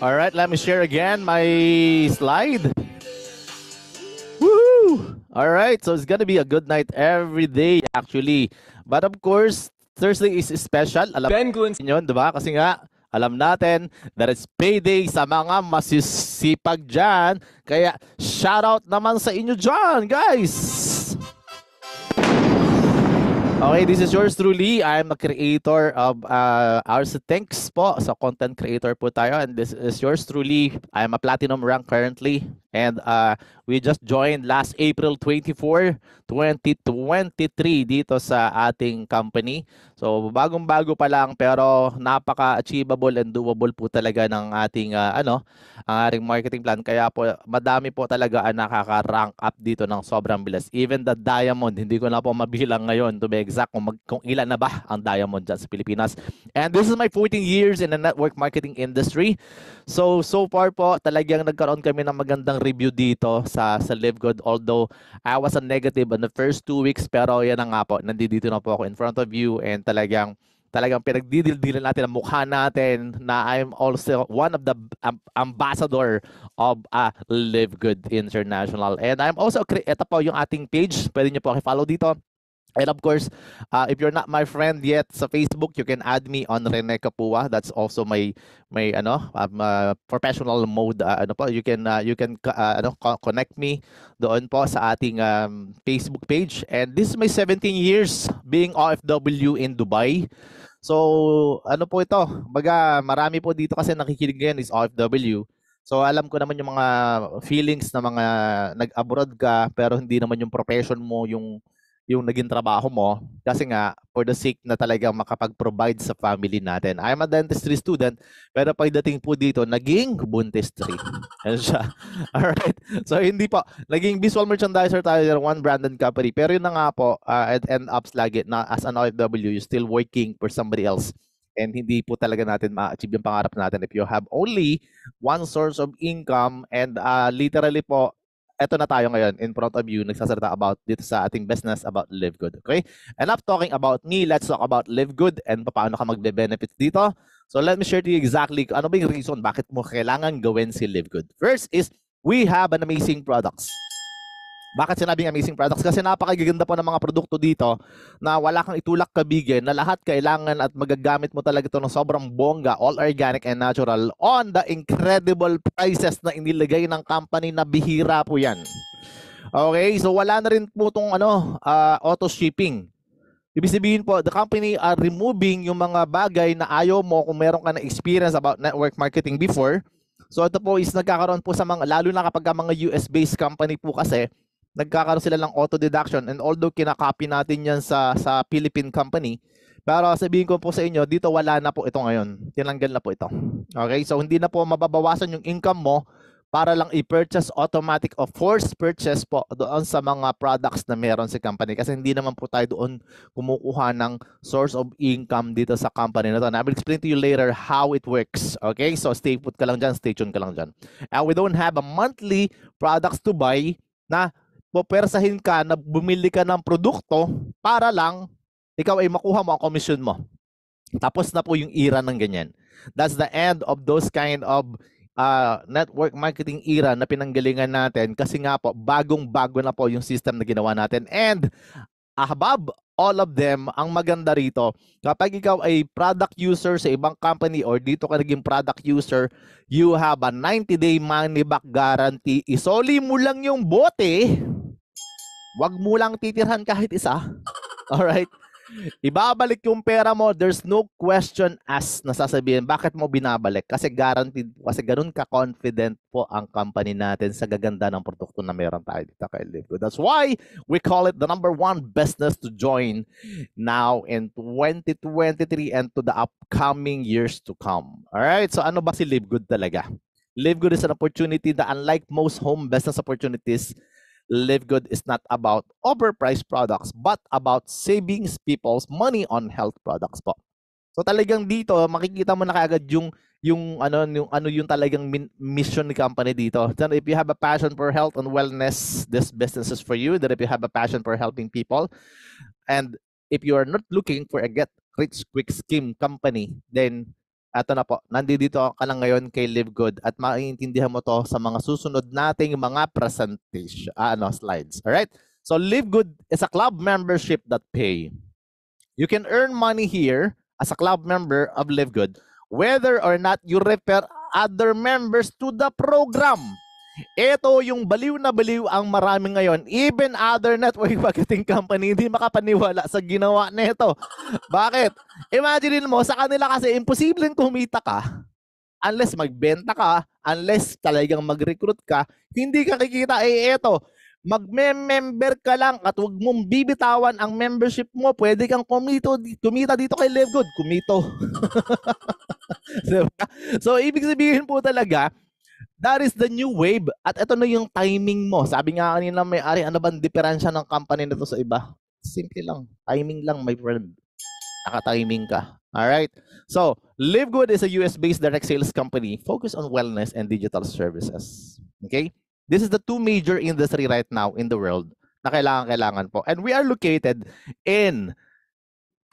All right, let me share again my slide. Woo! All right, so it's gonna be a good night every day actually. But of course, Thursday is special. Alam Ben Glynn yun, di ba? Kasi nga, alam natin that it's payday sa mga masisipag dyan. Kaya shout out naman sa inyo dyan, guys! Okay, this is yours truly. I'm a creator of ours. Thanks po sa content creator po tayo. And this is yours truly. I'm a platinum rank currently. And we just joined last April 24, 2023 dito sa ating company. So bagong-bago pa lang pero napaka-achievable and doable po talaga ng ating ang ating marketing plan. Kaya po madami po talaga ang nakaka-rank up dito ng sobrang bilis. Even the diamond, hindi ko na po mabilang ngayon to be exact kung ilan na ba ang diamond dyan sa Pilipinas. And this is my 14 years in the network marketing industry. So far po talagang nagkaroon kami ng magandang review dito sa Live Good. Although I was a negative in the first 2 weeks pero yan na nga po, nandito na po ako in front of you and talagang pinagdidildilan natin ang mukha natin na I'm also one of the ambassador of Live Good International. And I'm also, ito po yung ating page. Pwede nyo po i-follow dito. And of course, if you're not my friend yet sa Facebook, you can add me on Rene Capua. That's also my professional mode. You can connect me doon po sa ating Facebook page. And this is my 17 years being OFW in Dubai. So, ano po ito? Baga, marami po dito kasi nakikinig ngayon is OFW. So, alam ko naman yung mga feelings na mga nag-abroad ka pero hindi naman yung profession mo yung naging trabaho mo kasi nga for the sake na talagang makapag-provide sa family natin. I'm a dentistry student pero pagdating po dito, naging buntistry. Ano siya? Alright. So hindi po. Naging visual merchandiser tayo ng one branded company. Pero yun na nga po, it end ups lagi na as an OFW, you're still working for somebody else. And hindi po talaga natin ma-achieve yung pangarap natin if you have only one source of income and literally po, eto na tayo ngayon in front of you, nagsasalita about dito sa ating business about Live Good. Okay? Enough talking about me. Let's talk about Live Good and paano ka magbe-benefits dito. So let me share to you exactly ano ba yung reason bakit mo kailangan gawin si Live Good. First is we have an amazing products. Bakit sinabing amazing products? Kasi napakagaganda po ng mga produkto dito na wala kang itulak kabigin na lahat kailangan at magagamit mo talaga ito ng sobrang bongga, all organic and natural on the incredible prices na inilagay ng company na bihira po yan. Okay, so wala na rin po itong auto shipping. Ibig sabihin po, the company are removing yung mga bagay na ayaw mo kung meron ka na experience about network marketing before. So ito po is nagkakaroon po sa mga, lalo na kapag mga US-based company po kasi, nagkakaroon sila ng auto deduction and although kinakopy natin yan sa Philippine company, pero sabihin ko po sa inyo, dito wala na po ito ngayon. Tinanggal na po ito. Okay, so hindi na po mababawasan yung income mo para lang i-purchase automatic or forced purchase po doon sa mga products na meron sa company kasi hindi naman po tayo doon kumukuha ng source of income dito sa company na to. And I will explain to you later how it works. Okay, so stay put ka lang dyan, stay tuned ka lang dyan. And we don't have a monthly products to buy na pupersahin ka na bumili ka ng produkto para lang ikaw ay makuha mo ang commission mo. Tapos na po yung era ng ganyan. That's the end of those kind of network marketing era na pinanggalingan natin kasi nga po bagong-bago na po yung system na ginawa natin. And above all of them, ang maganda rito, kapag ikaw ay product user sa ibang company or dito ka naging product user, you have a 90-day money back guarantee. Isoli mo lang yung bote. Wag mo lang titirhan kahit isa. Alright? Ibabalik yung pera mo, there's no question asked na sasabihin, bakit mo binabalik? Kasi guaranteed, kasi ganun ka-confident po ang company natin sa gaganda ng produkto na meron tayo dito kay Live Good. That's why we call it the #1 business to join now in 2023 and to the upcoming years to come. Alright, so ano ba si Live Good talaga? Live Good is an opportunity that unlike most home business opportunities, Live Good is not about overpriced products but about saving people's money on health products po. So talagang dito makikita mo na kaagad yung talagang mission ni company dito. Then if you have a passion for health and wellness, this business is for you. Then if you have a passion for helping people and if you are not looking for a get rich quick scheme company, then Eto na po, nandito ka lang ngayon kay Live Good at maiintindihan mo to sa mga susunod nating mga presentation, slides. Alright? So Live Good is a club membership that pay. You can earn money here as a club member of Live Good, whether or not you refer other members to the program. Ito yung baliw na baliw ang marami ngayon. Even other network marketing company hindi makapaniwala sa ginawa nito. Bakit? Imagine mo, sa kanila kasi imposibleng kumita ka unless magbenta ka, unless talagang mag-recruit ka, hindi ka kikita. Eto, magme-member ka lang at huwag mong bibitawan ang membership mo. Pwede kang kumita dito kay Live Good. Kumito. So, ibig sabihin po talaga, that is the new wave. At ito na yung timing mo. Sabi nga kanina may-ari, ano bang diferensya ng company nito sa iba? Simple lang. Timing lang, my friend. Naka-timing ka. Alright? So, Live Good is a US-based direct sales company focused on wellness and digital services. Okay? This is the two major industry right now in the world na kailangan po. And we are located in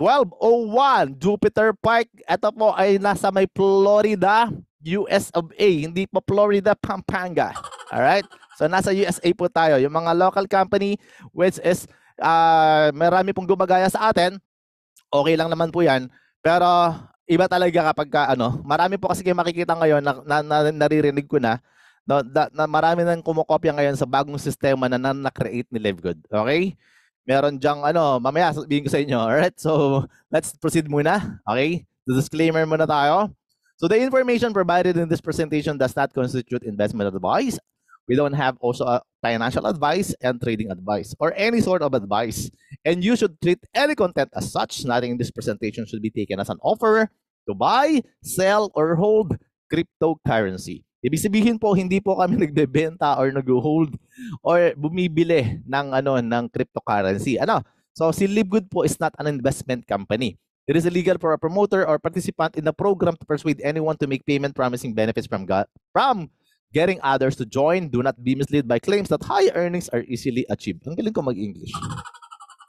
1201 Jupiter Park. Ito po ay nasa may Florida, US of A. Hindi po Florida, Pampanga. Alright? So, nasa USA po tayo. Yung mga local company, which is marami pong gumagaya sa atin, okay lang naman po yan. Pero, iba talaga kapag marami po kasi kayo makikita ngayon na naririnig ko na marami nang kumokopya ngayon sa bagong sistema na na-create ni Live Good. Okay? Meron dyang mamaya sabihin ko sa inyo. Alright? So, let's proceed muna. Okay? The disclaimer muna tayo. So, the information provided in this presentation does not constitute investment advice. We don't have also a financial advice and trading advice or any sort of advice. And you should treat any content as such. Nothing in this presentation should be taken as an offer to buy, sell, or hold cryptocurrency. Ibig sabihin po, hindi po kami nagbebenta or nag-hold or bumibili ng cryptocurrency. So si Live Good po is not an investment company. It is illegal for a promoter or participant in the program to persuade anyone to make payment promising benefits from getting others to join. Do not be misled by claims that high earnings are easily achieved. Ang galing ko mag-English.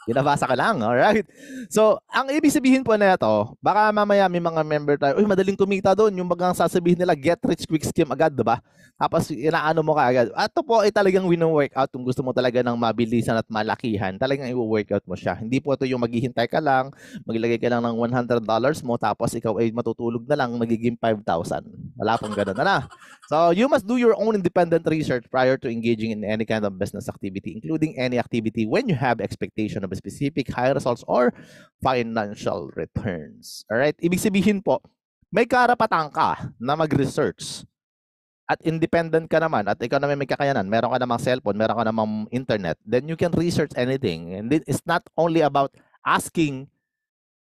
Binabasa ka lang, alright? So, ang ibig sabihin po na ito, baka mamaya may mga member tayo, uy, madaling kumita doon, yung bagang sasabihin nila, get rich quick scheme agad, diba? Tapos, inaano mo ka agad. At ito po ay talagang wino-workout kung gusto mo talaga ng mabilisan at malakihan, talagang i-workout mo siya. Hindi po ito yung maghihintay ka lang, maglagay ka lang ng $100 mo, tapos ikaw ay matutulog na lang, magiging 5,000. Wala pong ganun na. So, you must do your own independent research prior to engaging in any kind of business activity, including any activity when you have expectation of specific high results or financial returns. Alright? Ibig sabihin po, may karapatan ka na mag-research at independent ka naman at ikaw naman may kakayanan, meron ka namang cellphone, meron ka namang internet, then you can research anything. And it's not only about asking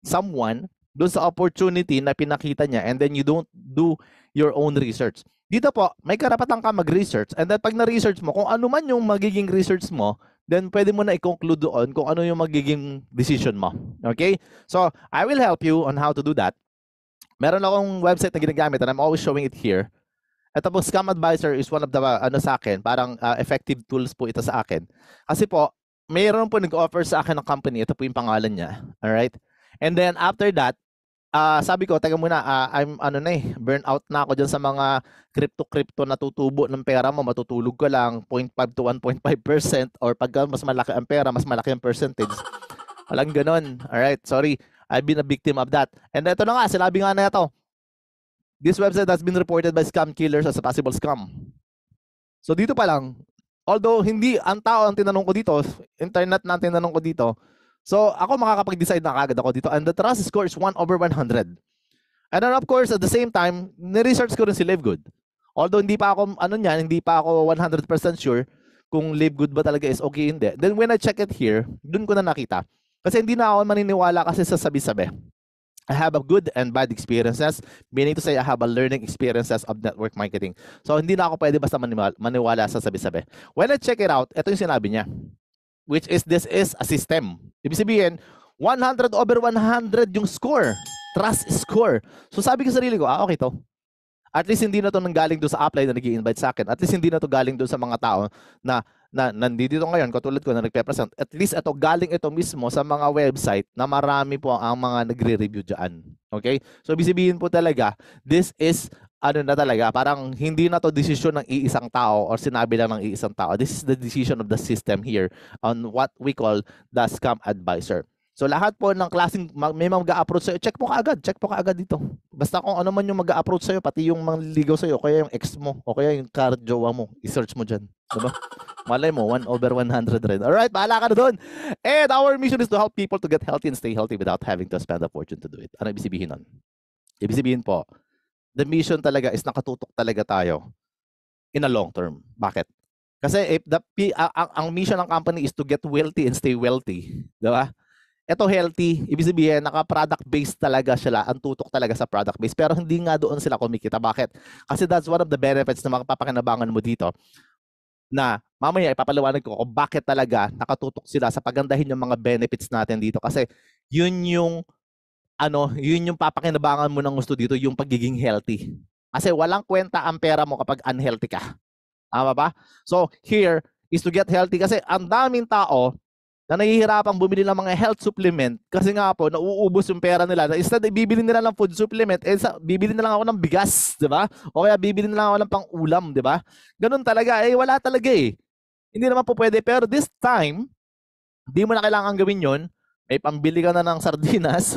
someone doon sa opportunity na pinakita niya and then you don't do your own research. Dito po, may karapatan ka mag-research and then pag na-research mo, kung ano man yung magiging research mo, then pwede mo na i-conclude doon kung ano yung magiging decision mo. Okay? So, I will help you on how to do that. Meron akong website na ginagamit and I'm always showing it here. Ito po, Scam Advisor is one of the, sa akin, parang effective tools po ito sa akin. Kasi po, mayroon po nag-offer sa akin ng company. Ito po yung pangalan niya. Alright? And then, after that, sabi ko, teka muna, I'm burnout na ako dyan sa mga crypto na tutubo ng pera mo, matutulog ka lang 0.5 to 1.5% or pag mas malaki ang pera, mas malaki ang percentage. Walang ganon. Alright, sorry. I've been a victim of that. And ito na nga, sinabi nga na ito. This website has been reported by scam killers as a possible scam. So dito pa lang, although hindi ang tao ang tinanong ko dito, internet na ang tinanong ko dito, so, ako makakapag-decide na kagad ako dito. And the trust score is 1/100. And then, of course, at the same time, ni-research ko rin si Live Good. Although, hindi pa ako, hindi pa ako 100% sure kung Live Good ba talaga is okay, hindi. Then, when I check it here, dun ko na nakita. Kasi hindi na ako maniniwala kasi sa sabi-sabi. I have a good and bad experiences. Meaning to say, I have a learning experiences of network marketing. So, hindi na ako pwede basta maniwala sa sabi-sabi. When I check it out, ito yung sinabi niya. Which is, this is a system. Ibig sabihin, 100/100 yung score. Trust score. So sabi ko sa sarili ko, okay to. At least hindi na to nanggaling doon sa upline na nag-i-invite sa akin. At least hindi na to galing doon sa mga tao na na nandito ngayon, katulad ko na nagpe-present, at least ito, galing ito mismo sa mga website na marami po ang mga nagre-review dyan. Okay? So, ibig sabihin po talaga, this is, ano na talaga, parang hindi na to desisyon ng iisang tao or sinabi lang ng iisang tao. This is the decision of the system here on what we call the scam advisor. So lahat po ng klaseng may mag-a-approach sa'yo, check mo kaagad dito. Basta kung ano man yung mag-a-approach sa'yo, pati yung mangliligaw sa'yo, o kaya yung ex mo, o kaya yung current jowa mo, i-search mo dyan. Diba? Malay mo, 1/100 rin. Alright, bahala ka na doon. And our mission is to help people to get healthy and stay healthy without having to spend a fortune to do it. Ano ibig sabihin nun? Ibig sabihin po, the mission talaga is nakatutok talaga tayo in a long term. Bakit? Kasi if ang mission ng company is to get wealthy and stay wealthy. Diba? Ito healthy, ibig sabihin, naka-product based talaga sila, ang tutok talaga sa product based. Pero hindi nga doon sila kumikita. Bakit? Kasi that's one of the benefits na makapapakinabangan mo dito na mamaya ipapaliwanag ko kung bakit talaga nakatutok sila sa pagandahin yung mga benefits natin dito. Kasi yun yung papakinabangan mo ng gusto dito, yung pagiging healthy. Kasi walang kwenta ang pera mo kapag unhealthy ka. Tama ba? So here is to get healthy kasi ang daming tao na nahihirapang bumili ng mga health supplement kasi nga po nauubos yung pera nila. Instead, bibili nila ng food supplement, bibili na lang ako ng bigas, di ba? O kaya bibili na lang ako ng pang-ulam, di ba? Ganun talaga. Wala talaga eh. Hindi naman po pwede. Pero this time, di mo na kailangan gawin yon. May pambili ka na ng sardinas.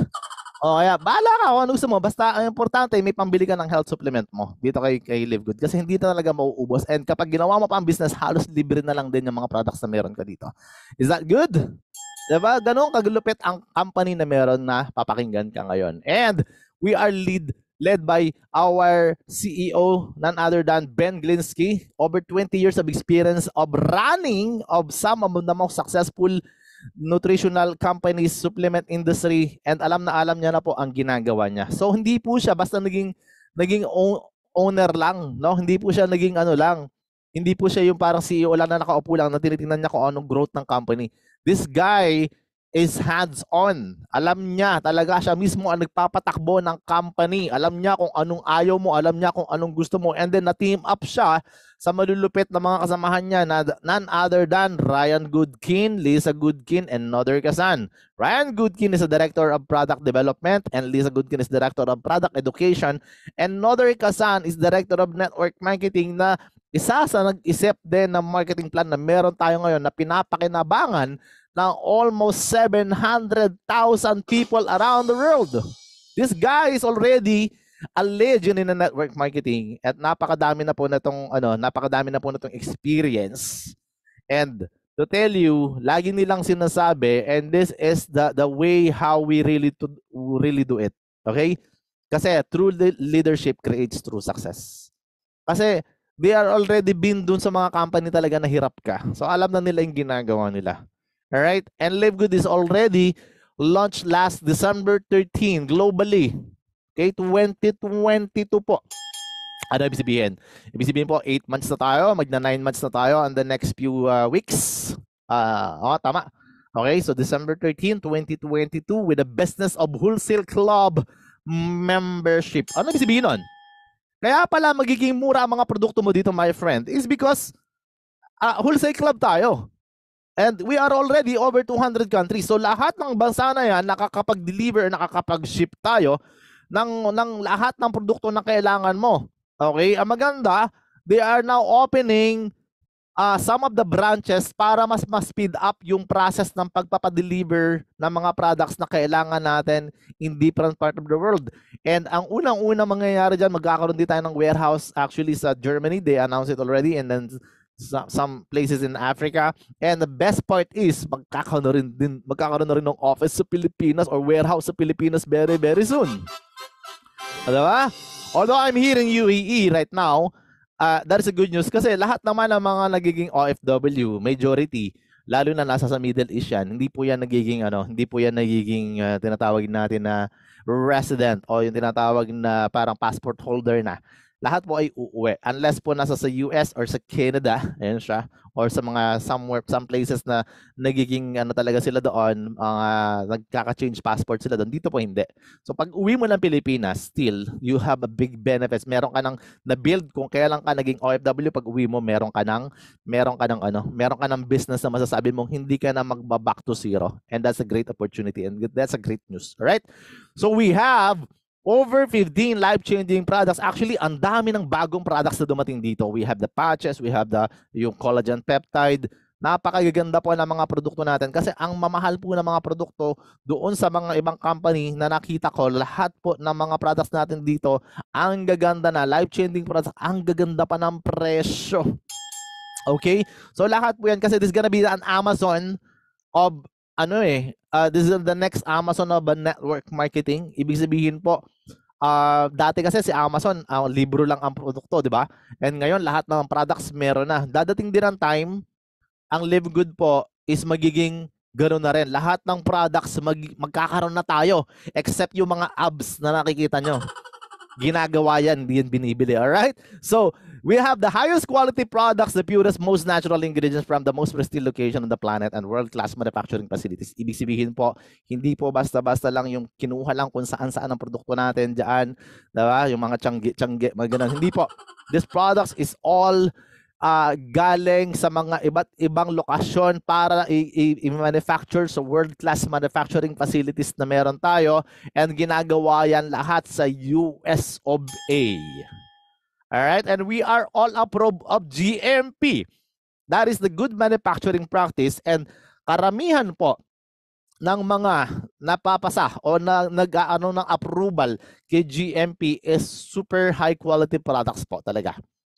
O kaya, bahala ka kung ano gusto mo. Basta, ang importante, may pambili ka ng health supplement mo dito kay Live Good. Kasi hindi talaga mauubos. And kapag ginawa mo pa ang business, halos libre na lang din yung mga products na meron ka dito. Is that good? Diba? Ganun kagulupit ang company na meron na papakinggan ka ngayon. And we are led by our CEO, none other than Ben Glinsky. Over 20 years of experience of running of some of the most successful nutritional companies, supplement industry, and alam niya na po ang ginagawa niya. So hindi po siya basta naging owner lang, no? Hindi po siya naging ano lang. Hindi po siya yung parang CEO lang na nakaupo lang na tinitingnan niya kung anong growth ng company. This guy is hands-on. Alam niya, talaga siya mismo ang nagpapatakbo ng company. Alam niya kung anong ayaw mo, alam niya kung anong gusto mo, and then na-team up siya sa malulupit na mga kasamahan niya na none other than Ryan Goodkin, Lisa Goodkin, and Nodder Kazan. Ryan Goodkin is the Director of Product Development, and Lisa Goodkin is Director of Product Education, and Nodder Kazan is Director of Network Marketing na isa sa nag-isip din ng marketing plan na meron tayo ngayon na pinapakinabangan ng almost 700,000 people around the world. This guy is already a legend in the network marketing at napakadami na po natong experience. And to tell you, lagi nilang sinasabi, and this is the way how we really do it. Okay? Kasi true leadership creates true success. Kasi they are already been dun sa mga company talaga na hirap ka. So alam na nila yung ginagawa nila. Alright? And Live Good is already launched last December 13 globally. Okay? 2022 po. Ano ibig sabihin? Ibig sabihin po, 8 months na tayo. Magna 9 months na tayo on the next few weeks. Tama. Okay? So December 13, 2022 with the Business of Wholesale Club membership. Ano ibig sabihin nun? Kaya pala magiging mura ang mga produkto mo dito, my friend, is because wholesale club tayo. And we are already over 200 countries. So lahat ng bansa na yan, nakakapag-deliver, nakakapag-ship tayo ng lahat ng produkto na kailangan mo. Okay? Ang maganda, they are now opening some of the branches para mas speed up yung process ng pagpapadeliver ng mga products na kailangan natin in different part of the world. And ang unang-unang mangyayari dyan, magkakaroon din tayo ng warehouse actually sa Germany. They announced it already, and then some places in Africa. And the best part is magkakaroon na rin ng office sa Pilipinas or warehouse sa Pilipinas very, very soon. Diba? Although I'm here in UAE right now, that is a good news kasi lahat naman ng mga nagiging OFW, majority, lalo na nasa sa Middle East yan, hindi po yan nagiging tinatawag natin na resident o yung tinatawag na parang passport holder na. lahat po ay uuwi. Unless po nasa sa US or sa Canada, ayan siya, or sa mga some places na nagiging ano talaga sila doon, nagkaka-change passport sila doon. Dito po hindi. So pag uwi mo ng Pilipinas, still, you have a big benefits. Meron ka ng na-build kung kailan ka naging OFW, pag uwi mo, meron ka ng business na masasabi mong hindi ka na magba-back to zero. And that's a great opportunity and that's a great news. All right? So we have over 15 life-changing products. Actually, ang dami ng bagong products na dumating dito. We have the patches, we have yung collagen peptide. Napakaganda po ng mga produkto natin kasi ang mamahal po ng mga produkto doon sa mga ibang company na nakita ko, lahat po ng mga products natin dito, ang gaganda na, life-changing products, ang gaganda pa ng presyo. Okay? So lahat po yan kasi this is gonna be an Amazon of this is the next Amazon of network marketing. Ibig sabihin po, dati kasi si Amazon, libro lang ang produkto, di ba? And ngayon, lahat ng products meron na. Dadating din ang time, ang Live Good po is magiging gano'n na rin. Lahat ng products magkakaroon na tayo, except yung mga abs na nakikita nyo. Ginagawa yan, hindi yan binibili. Alright? So, we have the highest quality products, the purest, most natural ingredients from the most pristine location on the planet and world-class manufacturing facilities. Ibig sabihin po, hindi po basta-basta lang yung kinuha lang kung saan-saan ang produkto natin dyan, diba? Yung mga tiyangge, mga ganun. Hindi po. This products is all galing sa mga iba't ibang lokasyon para i-manufacture sa world-class manufacturing facilities na meron tayo, and ginagawa yan lahat sa US of A. Alright? And we are all approved of GMP. That is the good manufacturing practice, and karamihan po ng mga napapasa o nag-aano ng approval kay GMP is super high quality products po talaga.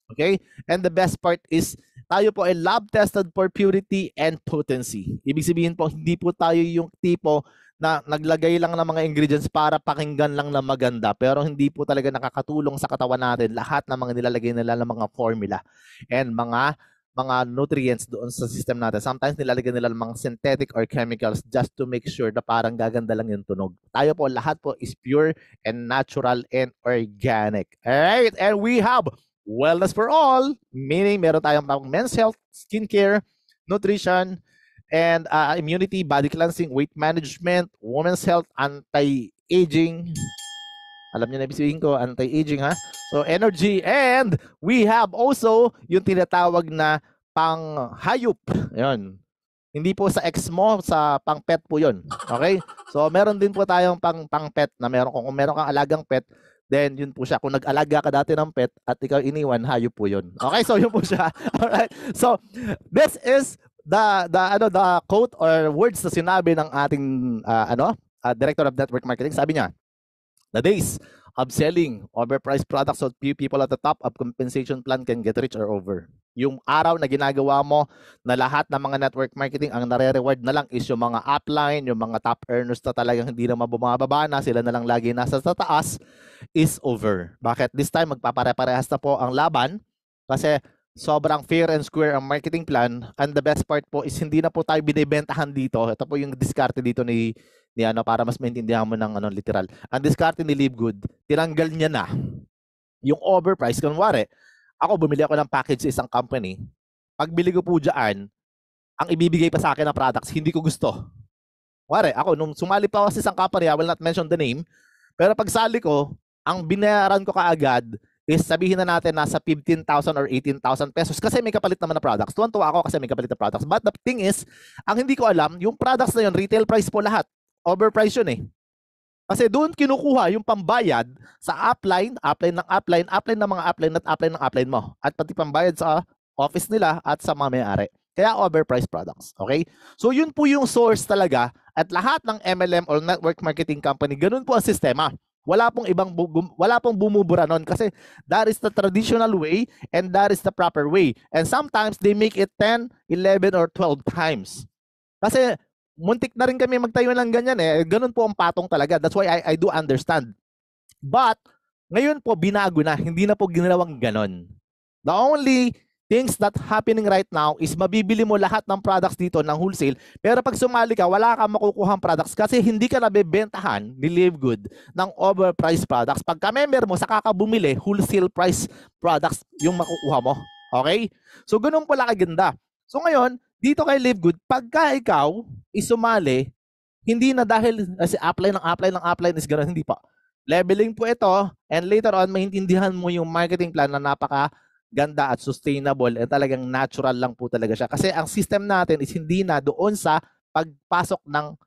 Okay? And the best part is, tayo po ay lab tested for purity and potency. Ibig sabihin po, hindi po tayo yung tipo na naglagay lang ng mga ingredients para pakinggan lang na maganda, pero hindi po talaga nakakatulong sa katawan natin lahat ng mga nilalagay nila ng mga formula and mga nutrients doon sa system natin. Sometimes nilalagay nila ng mga synthetic or chemicals just to make sure na parang gaganda lang yung tunog. Tayo po, lahat po is pure and natural and organic. Alright? And we have wellness for all, meaning meron tayong men's health, skincare, nutrition, and immunity, body cleansing, weight management, women's health, anti-aging. Alam niyo na ibig sabihin ko, anti-aging ha. So energy, and we have also yung tinatawag na pang-hayop. Ayun. Hindi po sa ex mo, sa pang-pet po yun. Okay? So meron din po tayong pang-pet na meron, kung meron kang alagang pet, then yun po siya. Kung nag-alaga ka dati ng pet at ikaw iniwan, hayop po yun. Okay, so yun po siya. Alright. So this is the quote or words na sinabi ng ating Director of Network Marketing. Sabi niya, the days of selling overpriced products so few people at the top of compensation plan can get rich are over. Yung araw na ginagawa mo na lahat ng mga network marketing, ang nare-reward na lang is yung mga upline, yung mga top earners na talagang hindi na mabumababa na, sila na lang lagi nasa taas, is over. Bakit? This time, magpapare-parehas na po ang laban kasi sobrang fair and square ang marketing plan, and the best part po is hindi na po tayo binibentahan dito. Ito po yung diskarte dito ni para mas maintindihan mo ng literal. Ang diskarte ni Live Good, tinanggal niya na yung overpriced. Kunwari, ako bumili ako ng package sa isang company. Pagbili ko po dyan, ang ibibigay pa sa akin na products, hindi ko gusto. Kunwari, ako, nung sumali pa ako sa isang company, I will not mention the name, pero pagsali ko, ang binayaran ko kaagad is sabihin na natin nasa 15,000 or 18,000 pesos kasi may kapalit naman na products. Tuwan-tuwa ako kasi may kapalit na products. But the thing is, ang hindi ko alam, yung products na yun, retail price po lahat. Overpriced yun eh. Kasi doon kinukuha yung pambayad sa upline ng mga upline at upline ng upline mo. At pati pambayad sa office nila at sa mga may-ari. Kaya overpriced products. Okay? So yun po yung source talaga, at lahat ng MLM or network marketing company, ganun po ang sistema. Wala pong bumubura nun kasi that is the traditional way and that is the proper way. And sometimes they make it 10, 11 or 12 times. Kasi muntik na rin kami magtayo ng ganyan eh. Ganun po ang patong talaga. That's why I do understand. But ngayon po binago na, hindi na po ginawang ganon. The only things that happening right now is mabibili mo lahat ng products dito ng wholesale, pero pag sumali ka, wala kang makukuhang products kasi hindi ka nabebentahan ni Live Good ng overpriced products. Pagka member mo, saka ka bumili, wholesale price products yung makukuha mo. Okay? So, ganun pala kaganda. So, ngayon, dito kay Live Good, pagka ikaw isumali, hindi na dahil kasi upline is gano'n, hindi pa. Leveling po ito, and later on, maintindihan mo yung marketing plan na napaka ganda at sustainable at talagang natural lang po talaga siya. Kasi ang system natin is hindi na doon sa pagpasok ng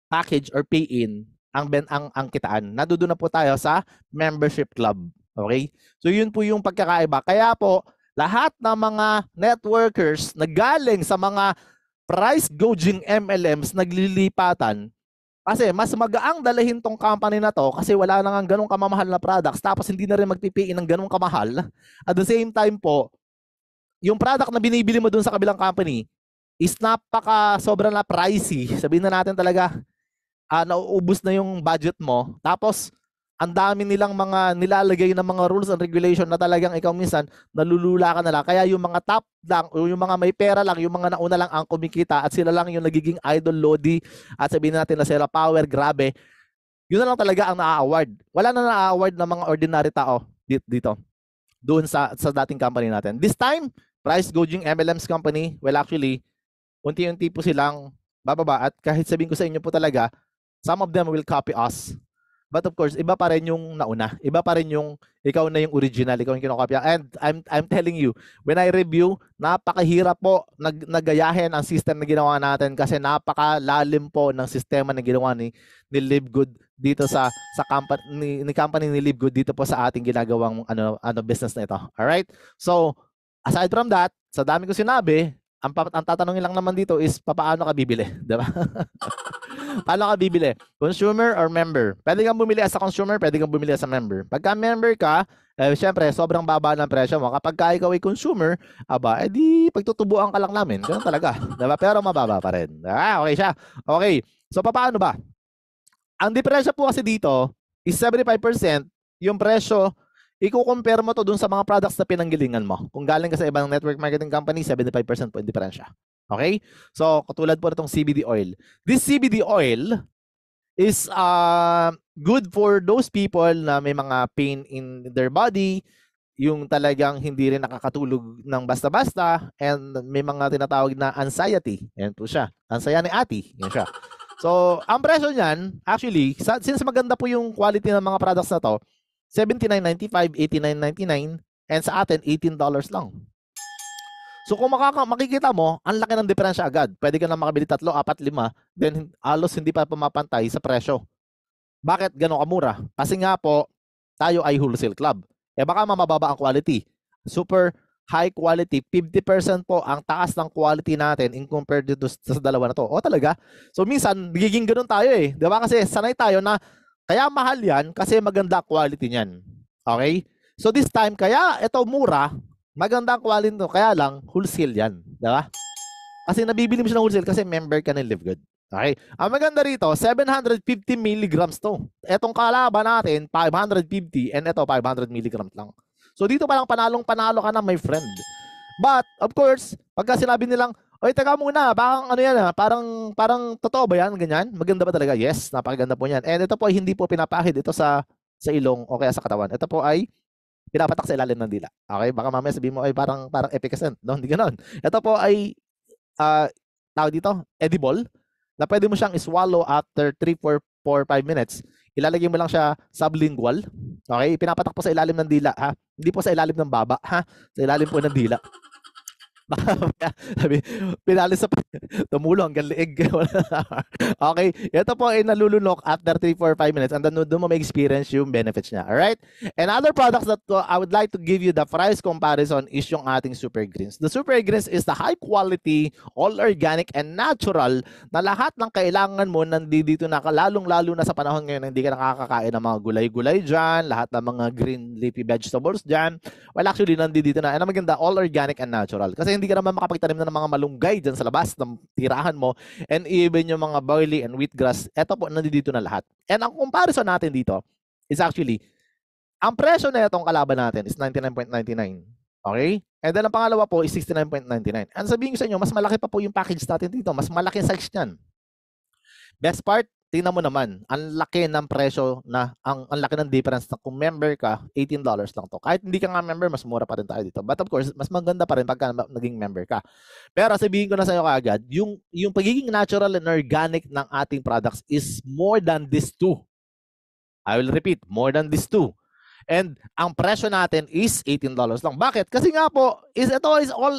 package or pay-in ang kitaan. Nandoon na po tayo sa membership club. Okay? So yun po yung pagkakaiba. Kaya po, lahat ng mga networkers na galing sa mga price gouging MLMs naglilipatan kasi mas magaang dalahin tong company na to kasi wala na nga ganong kamamahal na products tapos hindi na rin magpipiin ng ganong kamahal. At the same time po, yung product na binibili mo dun sa kabilang company is napaka sobrang na pricey. Sabihin na natin talaga, nauubos na yung budget mo. Tapos, ang dami nilang mga nilalagay na mga rules and regulation na talagang ikaw minsan nalulula ka na lang. Kaya yung mga top lang, yung mga may pera lang, yung mga nauna lang ang kumikita at sila lang yung nagiging idol lodi at sabihin natin na sila power, grabe. Yun na lang talaga ang na-award. Wala na na-award ng mga ordinary tao dito. Doon sa dating company natin. This time, price gouging MLMs company, well actually, unti-unti po silang bababa at kahit sabihin ko sa inyo po talaga, some of them will copy us. But of course, iba pa rin yung nauna. Iba pa rin yung ikaw na yung original, ikaw yung kinokopya. And I'm telling you, when I review, napakahirap po nagayahin ang system na ginawa natin kasi napakalalim po ng sistema na ginawa ni Live Good dito sa company ni Live Good dito po sa ating ginagawang business na ito. All right? So, aside from that, sa dami ko sinabi, ang tatanungin lang naman dito is paano ka bibili, 'di ba? Paano ka bibili? Consumer or member? Pwede kang bumili as a consumer, pwede kang bumili as a member. Pagka member ka, syempre, sobrang baba ng presyo mo. Kapag ka ikaw ay consumer, edi pagtutubuan ka lang namin. Ganun talaga. Diba? Pero mababa pa rin. Okay siya. Okay. So, paano ba? Ang diferensya po kasi dito is 75% yung presyo, i-compare mo to dun sa mga products na pinanggilingan mo. Kung galing ka sa ibang network marketing company, 75% po yung diferensya. Okay? So, katulad po itong CBD oil. This CBD oil is good for those people na may mga pain in their body, yung talagang hindi rin nakakatulog ng basta-basta, and may mga tinatawag na anxiety. Yan po siya. Anxiety. Yan siya. So, ang presyo niyan, actually, since maganda po yung quality ng mga products na to, $79.95, $89.99, and sa atin, $18 lang. So kung makikita mo, ang laki ng diferensya agad. Pwede ka na makabili 3, 4, 5, then halos hindi pa pumapantay sa presyo. Bakit gano'n kamura? Kasi nga po, tayo ay wholesale club. Baka mababa ang quality. Super high quality, 50% po ang taas ng quality natin in compared to sa dalawa na to. O talaga? So minsan, nagiging gano'n tayo eh. Diba? Kasi sanay tayo na kaya mahal yan kasi maganda quality niyan. Okay? So this time, kaya ito mura, maganda quality to, kaya lang, wholesale yan. Diba? Kasi nabibili mo siya ng wholesale kasi member ka ng Live Good. Okay? Ang maganda rito, 750 milligrams to. Etong kalaban natin, 550, and ito, 500 milligrams lang. So dito palang panalong-panalo ka na, my friend. But, of course, pagka sinabi nilang, oy, taga muna, parang totoo ba yan, ganyan? Maganda ba talaga? Yes, napakaganda po yan. And ito po ay hindi po pinapahid ito sa ilong o kaya sa katawan. Ito po ay pinapatak sa ilalim ng dila. Okay? Baka mamaya sabihin mo ay parang efficacy. No, hindi ganoon. Ito po ay tawag dito, edible, na pwede mo siyang swallow after 3, 4, 5 minutes. Ilalagay mo lang siya sublingual. Okay? Pinapatak po sa ilalim ng dila, ha? Hindi po sa ilalim ng baba, ha? Sa ilalim po ng dila. Sabi, pinalis sa tumulong hanggang liig. Okay, ito po ay nalulunok after 3, 4, 5 minutes and then doon mo may experience yung benefits niya. Alright? And other products that I would like to give you the price comparison is yung ating Super Greens. The Super Greens is the high quality, all organic and natural na lahat ng kailangan mo nandito na, lalong-lalo na sa panahon ngayon na hindi ka nakakakain ng mga gulay-gulay dyan, lahat ng mga green leafy vegetables dyan. Well, actually, nandito na. And ang maganda, all organic and natural. Kasi hindi ka naman makapagtanim na ng mga malunggay dyan sa labas ng tirahan mo, and even yung mga barley and wheatgrass, eto po, nandito na lahat. And ang comparison natin dito is actually, ang presyo na itong kalaban natin is $99.99. Okay? And then ang pangalawa po is 69.99. Ang sabihin ko sa inyo, mas malaki pa po yung package natin dito. Mas malaki ang size niyan. Best part, tingnan mo naman, ang laki ng presyo na, ang laki ng difference na kung member ka, $18 lang to. Kahit hindi ka nga member, mas mura pa rin tayo dito. But of course, mas maganda pa rin pagka naging member ka. Pero sabihin ko na sa iyo kaagad, yung pagiging natural and organic ng ating products is more than these two. I will repeat, more than these two. And ang presyo natin is $18 lang. Bakit? Kasi nga po, ito is all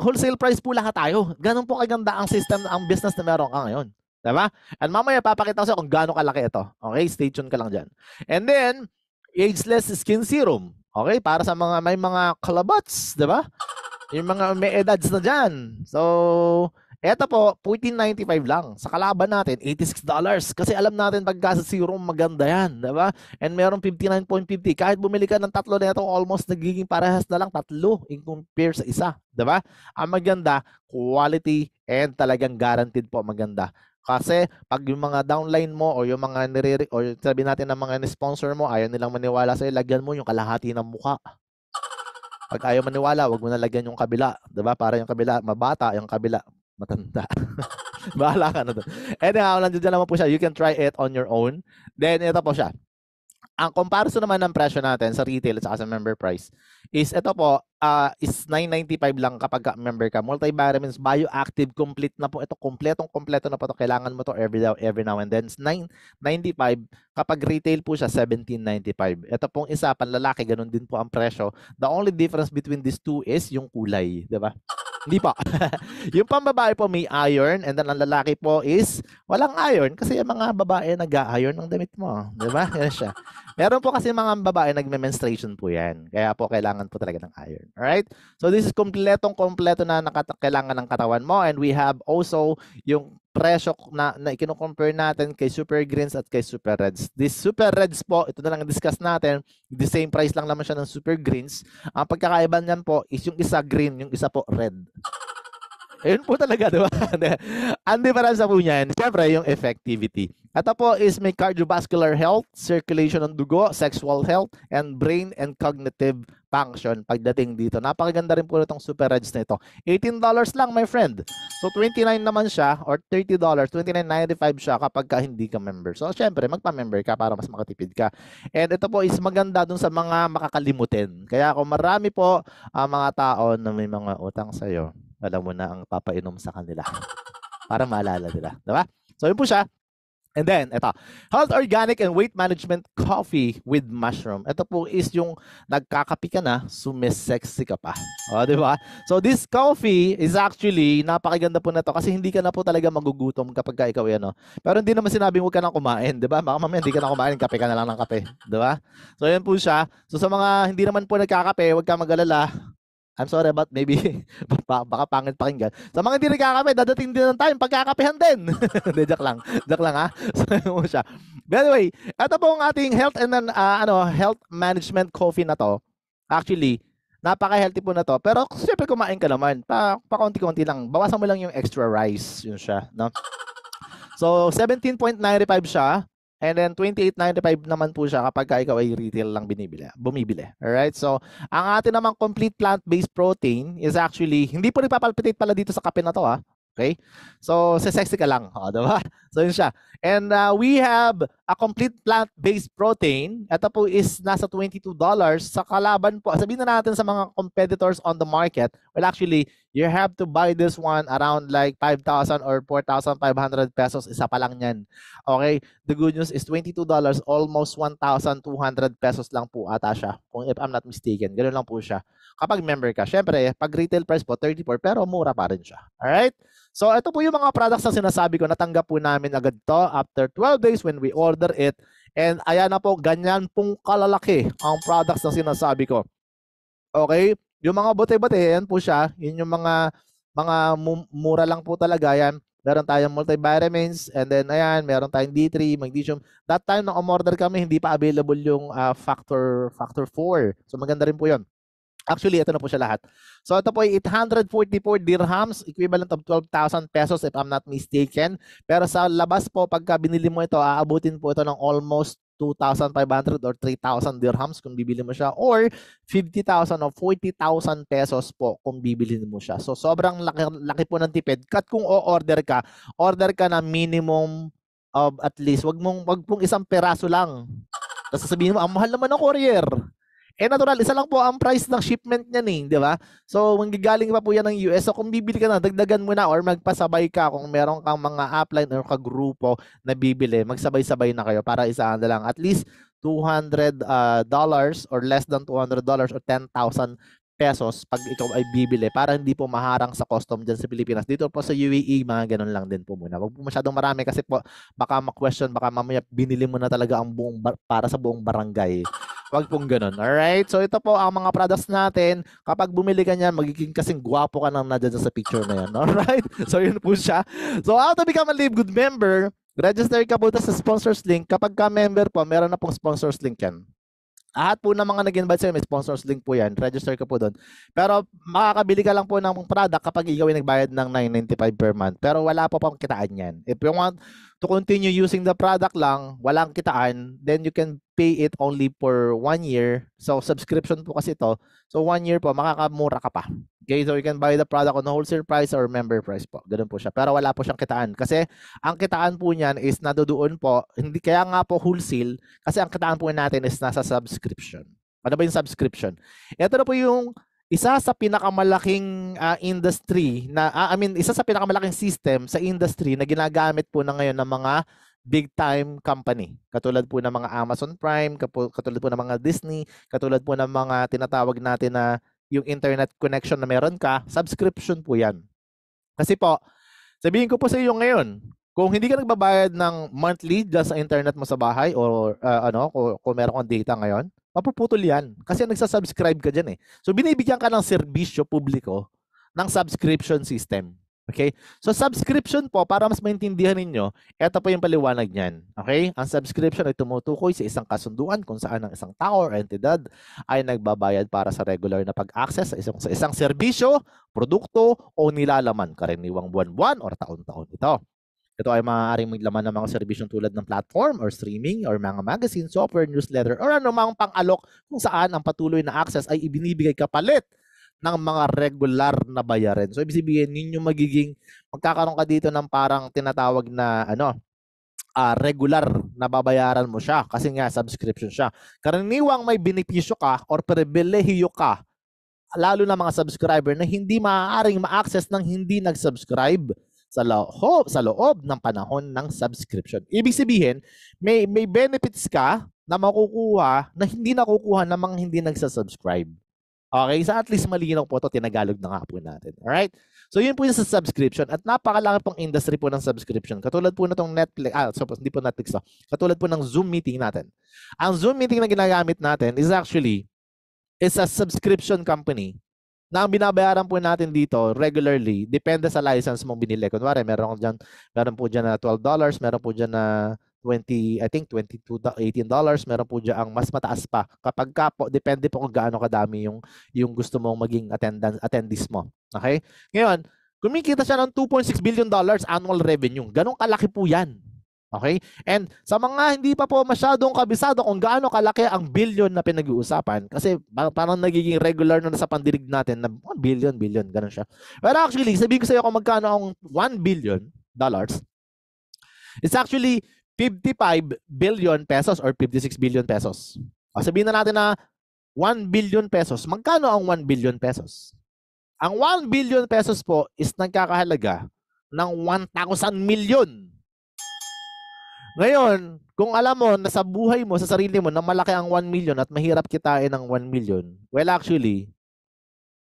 wholesale price po lahat tayo. Ganun po kaganda ang system, ang business na meron ka ngayon. Diba? And mamaya papakita ko sa kung gaano kalaki ito. Okay? Stay tuned ka lang dyan. And then, ageless skin serum. Okay? Para sa mga may mga kalabats. Diba? Yung mga may edads na dyan. So, eto po, $14.95 lang. Sa kalaban natin, $86. Kasi alam natin pagka sa serum, maganda yan. Diba? And meron 59.50. Kahit bumili ka ng tatlo na ito, almost nagiging parehas na lang tatlo in compare sa isa. Diba? Ang maganda, quality and talagang guaranteed po maganda. Kasi pag yung mga downline mo o yung mga o sabi natin ng mga sponsor mo, ayaw nilang maniwala sa'yo, lagyan mo yung kalahati ng mukha. Pag ayaw maniwala, wag mo na lagyan yung kabila. Diba? Para yung kabila mabata, yung kabila matanda. Bahala ka na doon. Anyhow, nandiyan naman po siya. You can try it on your own. Then, ito po siya. Ang comparison naman ng presyo natin sa retail at saka sa member price is ito po, is $9.95 lang kapag member ka. Multivitamins, bioactive, complete na po. Ito, kompleto na po ito. Kailangan mo to every now and then. $9.95. Kapag retail po siya, $17.95. Ito pong isa, panlalaki, ganun din po ang presyo. The only difference between these two is yung kulay. Diba? Hindi pa. Yung pambabae po may iron and then ang lalaki po is walang iron kasi yung mga babae nag-a-iron ng damit mo. Diba? Yan siya. Meron po kasi mga babae nagme-menstruation po yan. Kaya po kailangan po talaga ng iron. Alright? So this is kompleto na kailangan ng katawan mo and we have also yung presyo na ikino-compare natin kay Super Greens at kay Super Reds. This Super Reds po, ito na lang discuss natin. The same price lang naman siya ng Super Greens. Ang pagkakaiba niyan po is yung isa green, yung isa po red. Ayun po talaga, di ba? Ang difference po niyan, siyempre yung effectivity. Ito po is may cardiovascular health, circulation ng dugo, sexual health, and brain and cognitive function pagdating dito. Napakaganda rin po itong Super Reds na ito. $18 lang, my friend. So, $29 naman siya or $30, $29.95 siya kapag hindi ka member. So, syempre, magpa-member ka para mas makatipid ka. And ito po is maganda dun sa mga makakalimutin. Kaya kung marami po ang mga tao na may mga utang sa'yo, alam mo na ang papainom sa kanila para maalala nila. Diba? So, yun po siya. And then, ito, Health Organic and Weight Management Coffee with Mushroom. Ito po is yung nagkakapi ka na, sumisexy ka pa. O, di ba? So, this coffee is actually, napakaganda po na to kasi hindi ka na po talaga magugutom kapag ikaw yan. No? Pero hindi naman sinabing huwag ka nang kumain. Di ba? Baka mamaya hindi ka na kumain, kape ka na lang ng kape. Di ba? So, yan po siya. So, sa mga hindi naman po nagkakape, huwag ka mag-alala. I'm sorry about maybe baka pangit pakinggan. Sa mga hindi nagkakape, dadating din ng time pagkakapehan din. Joke lang. Joke lang ha. So, siya. By the way, ito po ang ating health and health management coffee na to. Actually, napaka-healthy po na to. Pero siyempre kumain ka naman. Pa-konti-konti lang. Bawasan mo lang yung extra rice. Yun siya. No? So, 17.95 siya. And then, $28.95 naman po siya kapag ikaw ay retail lang bumibili. Alright? So, ang atin namang complete plant-based protein is actually, hindi po nagpapalpitate pala dito sa kape na to, ha? Okay? So, sexy ka lang. O, diba? So, yun siya. And we have a complete plant-based protein. Ito po is nasa $22. Sa kalaban po, sabihin na natin sa mga competitors on the market, well, actually, you have to buy this one around like 5,000 or 4,500 pesos. Isa pa lang yan. Okay? The good news is $22, almost 1,200 pesos lang po ata siya. Kung if I'm not mistaken, ganoon lang po siya. Kapag member ka, syempre, pag retail price po, 34, pero mura pa rin siya. Alright? So, ito po yung mga products na sinasabi ko, natanggap po namin agad to after 12 days when we order it. And ayan na po, ganyan pong kalalaki ang products na sinasabi ko. Okay? Yung mga bote-bote, yan po siya. Yun yung mga mura lang po talaga yan. Meron tayong multivitamins and then ayan, meron tayong D3, magnesium. That time nang umorder kami, hindi pa available yung factor 4. So maganda rin po yun. Actually, ito na po siya lahat. So ito po ay 844 dirhams, equivalent of 12,000 pesos if I'm not mistaken. Pero sa labas po, pagka binili mo ito, aabutin po ito ng almost 2,500 or 3,000 dirhams kung bibili mo siya, or 50,000 o 40,000 pesos po kung bibili mo siya. So sobrang laki po ng tipid. Kat kung order ka na minimum of at least, wag pong isang peraso lang. Tapos sasabihin mo, ang mahal naman ng courier. Natural, isa lang po ang price ng shipment niyan eh, di ba? So, manggagaling pa po yan ng US. So, kung bibili ka na, dagdagan mo na or magpasabay ka kung meron kang mga upline or kagrupo na bibili, magsabay-sabay na kayo para isahan na lang. At least $200 or less than $200 or 10,000 pesos pag ikaw ay bibili para hindi po maharang sa custom dyan sa Pilipinas. Dito po sa UAE, mga ganun lang din po muna. Huwag po masyadong marami kasi po baka ma-question, baka mamaya binili mo na talaga ang para sa buong barangay. Huwag pong ganun. Alright? So ito po ang mga products natin. Kapag bumili ka niyan, magiging kasing gwapo ka nang nadyan sa picture na yan. Alright? So yun po siya. So how to become a Live Good member, register ka po sa sponsors link. Kapag ka member po, meron na pong sponsors link yan. Lahat po ng mga nag-invite sa'yo, may sponsors link po yan. Register ka po doon. Pero makakabili ka lang po ng product kapag ikaw ay nagbayad ng $9.95 per month. Pero wala po pang kitaan yan. If you want to continue using the product lang, walang kitaan, then you can pay it only for 1 year. So subscription po kasi ito. So 1 year po, makakamura ka pa. Okay, so you can buy the product on the wholesale price or member price po. Ganun po siya. Pero wala po siyang kitaan. Kasi ang kitaan po niyan is nadodoon po, hindi kaya nga po wholesale, kasi ang kitaan po natin is nasa subscription. Ano ba yung subscription? Ito na po yung isa sa pinakamalaking industry na, isa sa pinakamalaking system sa industry na ginagamit po na ngayon ng mga big time company. Katulad po ng mga Amazon Prime, katulad po ng mga Disney, katulad po ng mga tinatawag natin na yung internet connection na meron ka, subscription po yan. Kasi po, sabihin ko po sa iyo ngayon, kung hindi ka nagbabayad ng monthly dyan sa internet mo sa bahay or kung meron kang data ngayon, mapuputol yan. Kasi nagsasubscribe ka dyan eh. So binibigyan ka ng serbisyo publiko ng subscription system. Okay? So subscription po, para mas maintindihan ninyo, ito po yung paliwanag niyan. Okay? Ang subscription ay tumutukoy sa isang kasunduan kung saan ang isang tao or entidad ay nagbabayad para sa regular na pag-access sa isang serbisyo, produkto o nilalaman, karaniwang buwan-buwan or taon-taon ito. Ito ay maaaring maglaman ng mga serbisyong tulad ng platform or streaming or mga magazine, software, newsletter or anumang pang-alok kung saan ang patuloy na access ay ibinibigay kapalit ng mga regular na bayarin. So, ibig sabihin, yun yung magkakaroon ka dito ng parang tinatawag na, regular na babayaran mo siya kasi nga subscription siya. Karaniwang may benepisyo ka or pribilehiyo ka, lalo na mga subscriber na hindi maaaring ma-access ng hindi nag-subscribe sa loob ng panahon ng subscription. Ibig sabihin, may benefits ka na makukuha na hindi nakukuha ng mga hindi nagsa-subscribe. Okay, so at least malinaw po ito, tinagalog na nga po natin. Alright? So yun po yung sa subscription at napakalaki pong industry po ng subscription. Katulad po na itong Netflix, hindi po Netflix to. Katulad po ng Zoom meeting natin. Ang Zoom meeting na ginagamit natin is actually a subscription company na ang binabayaran po natin dito regularly, depende sa license mong binili. Kunwari, meron po dyan na $12, meron po dyan na $22, $18, meron po dyan ang mas mataas pa. Kapag ka po, depende po kung gaano kadami yung gusto mong maging attendees mo. Okay? Ngayon, kumikita siya ng $2.6 billion annual revenue. Ganong kalaki po yan. Okay? And sa mga hindi pa po masyadong kabisado kung gaano kalaki ang billion na pinag-uusapan, kasi parang nagiging regular na sa pandinig natin na billion, ganun siya. Pero actually, sabihin ko sa iyo kung magkano ang $1 billion, it's actually 55 billion pesos or 56 billion pesos. O sabihin na natin na 1 billion pesos. Magkano ang 1 billion pesos? Ang 1 billion pesos po is nagkakahalaga ng 1,000 million. Ngayon, kung alam mo na sa buhay mo, sa sarili mo, na malaki ang 1 million at mahirap kitain ng 1 million, well actually,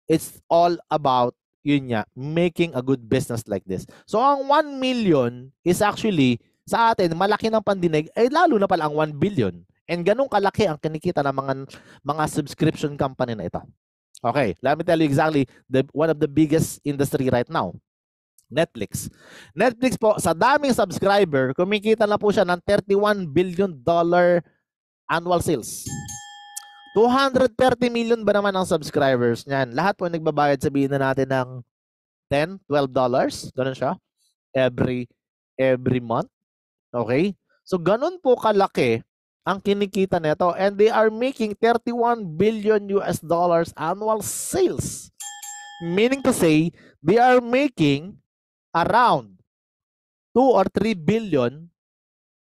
it's all about yun nga, making a good business like this. So ang 1 million is actually sa atin, malaki ng pandinig, lalo na pala ang 1 billion. And ganun kalaki ang kinikita ng mga subscription company na ito. Okay, let me tell you exactly one of the biggest industry right now. Netflix. Netflix po, sa daming subscriber, kumikita na po siya ng $31 billion annual sales. 230 million ba naman ang subscribers niyan? Lahat po nagbabayad, sabihin na natin ng $10, $12. Ganun siya. Every month. Okay? So, ganun po kalaki ang kinikita nito, and they are making 31 billion US dollars annual sales. Meaning to say, they are making around 2 or 3 billion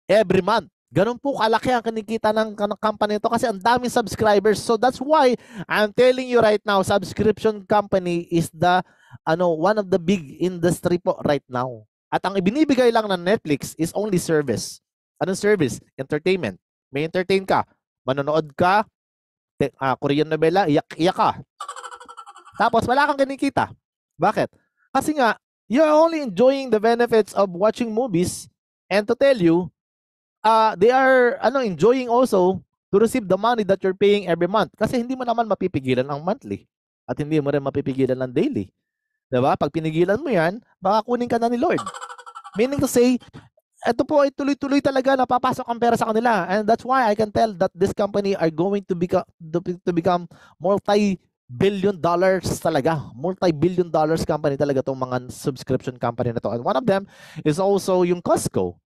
every month. Ganun po kalaki ang kinikita ng company ito kasi ang daming subscribers. So that's why I'm telling you right now, subscription company is the one of the big industry po right now. At ang ibinibigay lang ng Netflix is only service. Anong service? Entertainment. May entertain ka. Manonood ka, Korean novela, iyak-iyak ka. Tapos wala kang kinikita. Bakit? Kasi nga, you're only enjoying the benefits of watching movies, and to tell you, they are enjoying also to receive the money that you're paying every month. Kasi hindi mo naman mapipigilan ang monthly. At hindi mo rin mapipigilan ang daily. Diba? Pag pinigilan mo yan, baka kunin ka na ni Lord. Meaning to say, ito po ay tuloy-tuloy talaga napapasok ang pera sa kanila. And that's why I can tell that this company are going to become multi-billion dollars talaga. Multi-billion dollars company talaga itong mga subscription company na to. And one of them is also yung Costco.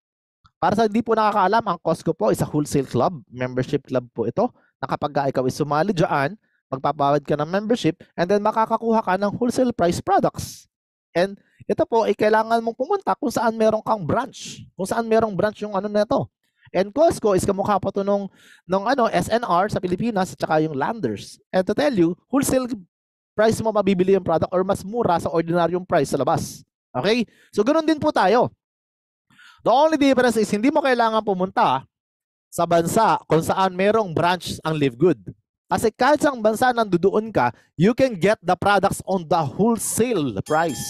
Para sa hindi po nakakaalam, ang Costco po is a wholesale club. Membership club po ito. Na kapag ikaw is sumali dyan, magpapawad ka ng membership and then makakakuha ka ng wholesale price products. And ito po ay kailangan mong pumunta kung saan meron kang branch. Kung saan merong branch yung na ito. And Costco is kamukha po ito nung SNR sa Pilipinas at saka yung Landers. And to tell you, wholesale price mo mabibili yung product or mas mura sa ordinaryong price sa labas. Okay? So ganoon din po tayo. The only difference is hindi mo kailangan pumunta sa bansa kung saan merong branch ang Live Good. Kasi kahit sa bansa nandoon ka, you can get the products on the wholesale price.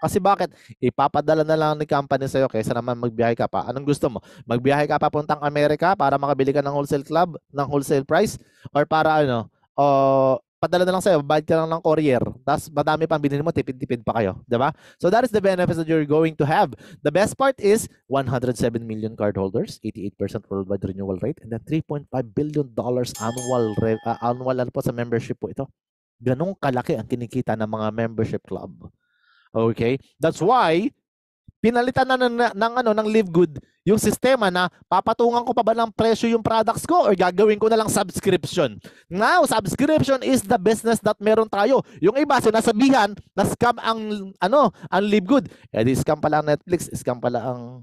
Kasi bakit? Ipapadala na lang ni company sa'yo kaysa naman magbiyahe ka pa. Anong gusto mo? Magbiyahe ka papuntang Amerika para makabili ka ng wholesale club, ng wholesale price? Or para padala na lang sa'yo, bayad ka lang ng courier. Tapos madami pang binili mo, tipid-tipid pa kayo. Diba? So that is the benefits that you're going to have. The best part is 107 million cardholders, 88% worldwide renewal rate, and then $3.5 billion annual po sa membership po ito. Ganong kalaki ang kinikita ng mga membership club. Okay? That's why pinalitan na ng Live Good yung sistema na papatungan ko pa ba ng presyo yung products ko or gagawin ko na lang subscription. Now, subscription is the business that meron tayo. Yung iba, sinasabihan na scam ang Live Good. Di scam pala ang Netflix, scam pala ang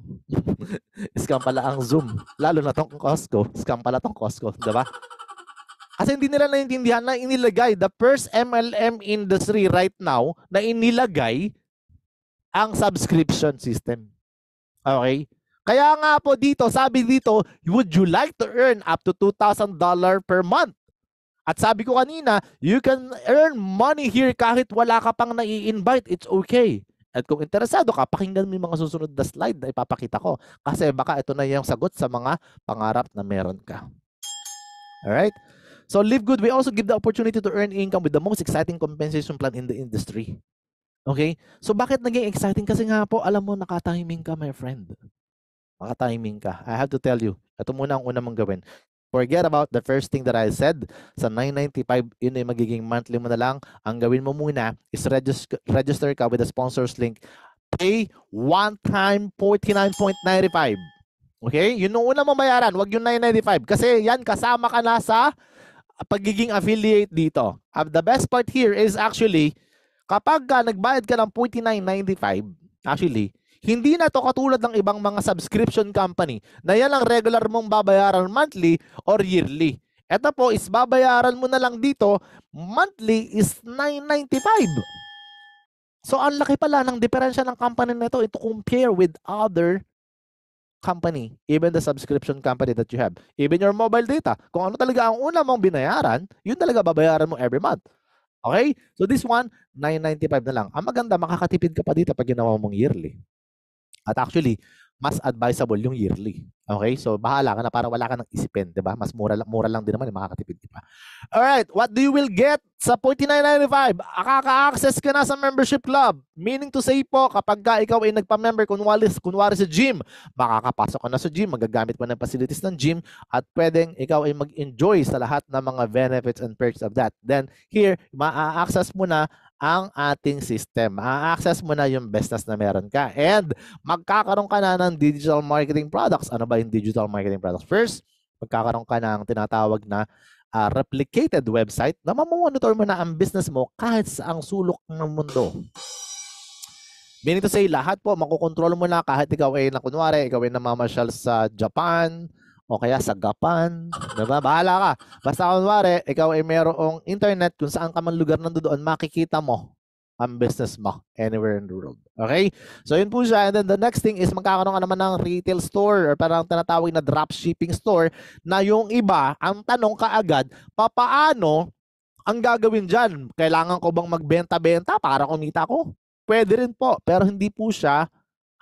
scam pala ang Zoom. Lalo na tong Costco. Scam pala tong Costco, diba? Kasi hindi nila naintindihan na inilagay the first MLM industry right now na inilagay ang subscription system. Okay? Kaya nga po dito, sabi dito, would you like to earn up to $2,000 per month? At sabi ko kanina, you can earn money here kahit wala ka pang nai-invite. It's okay. At kung interesado ka, pakinggan mo yung mga susunod na slide na ipapakita ko. Kasi baka ito na yung sagot sa mga pangarap na meron ka. Alright? So Live Good, we also give the opportunity to earn income with the most exciting compensation plan in the industry. Okay? So bakit naging exciting? Kasi nga po, alam mo, nakatiming ka, my friend. Nakatiming ka. I have to tell you, ito muna ang una mong gawin. Forget about the first thing that I said. Sa $9.95, yun ay magiging monthly mo na lang. Ang gawin mo muna is register ka with the sponsors link. Pay one time $49.95. Okay? Yun yung una mong bayaran. Huwag yung $9.95. Kasi yan, kasama ka na sa pagiging affiliate dito. The best part here is actually, kapag nagbayad ka ng $49.95, actually, hindi na to katulad ng ibang mga subscription company na yan ang regular mong babayaran monthly or yearly. Ito po is babayaran mo na lang dito, monthly is $9.95. So ang laki pala ng diferensya ng company na ito to compare with other company, even the subscription company that you have. Even your mobile data, kung ano talaga ang una mong binayaran, yun talaga babayaran mo every month. Okay? So this one, $9.95 na lang. Ang maganda, makakatipid ka pa dito pag ginawa mong yearly. At actually, mas advisable yung yearly. Okay? So bahala ka na para wala ka nang isipin, 'di ba? Mas mura lang din naman, makakatipid ka pa. All right, what do you will get sa $49.95? Akaka-access ka na sa membership club. Meaning to say po, kapag ikaw ay nagpa-member kunwari sa gym, makakapasok ka na sa gym, magagamit mo ng facilities ng gym at pwedeng ikaw ay mag-enjoy sa lahat ng mga benefits and perks of that. Then here, ma-access mo na ang ating system. Ma-access mo na yung business na meron ka. And magkakaroon ka na ng digital marketing products. Ano ba yung digital marketing products? First, magkakaroon ka ng tinatawag na replicated website na mamonitor mo na ang business mo kahit sa ang sulok ng mundo. Meaning to say, lahat po, makukontrol mo na kahit ikaw ay kunwari, ikaw ay namamasyal sa Japan o kaya sa Gapan. Diba? Bahala ka. Basta kunwari, ikaw ay mayroong internet kung saan ka man lugar nandoon, makikita mo ang business mo anywhere in the world. Okay? So yun po siya. And then the next thing is magkakaroon ka naman ng retail store or parang tinatawag na dropshipping store na yung iba, ang tanong kaagad, papaano ang gagawin dyan? Kailangan ko bang magbenta-benta para kumita ko? Pwede rin po, pero hindi po siya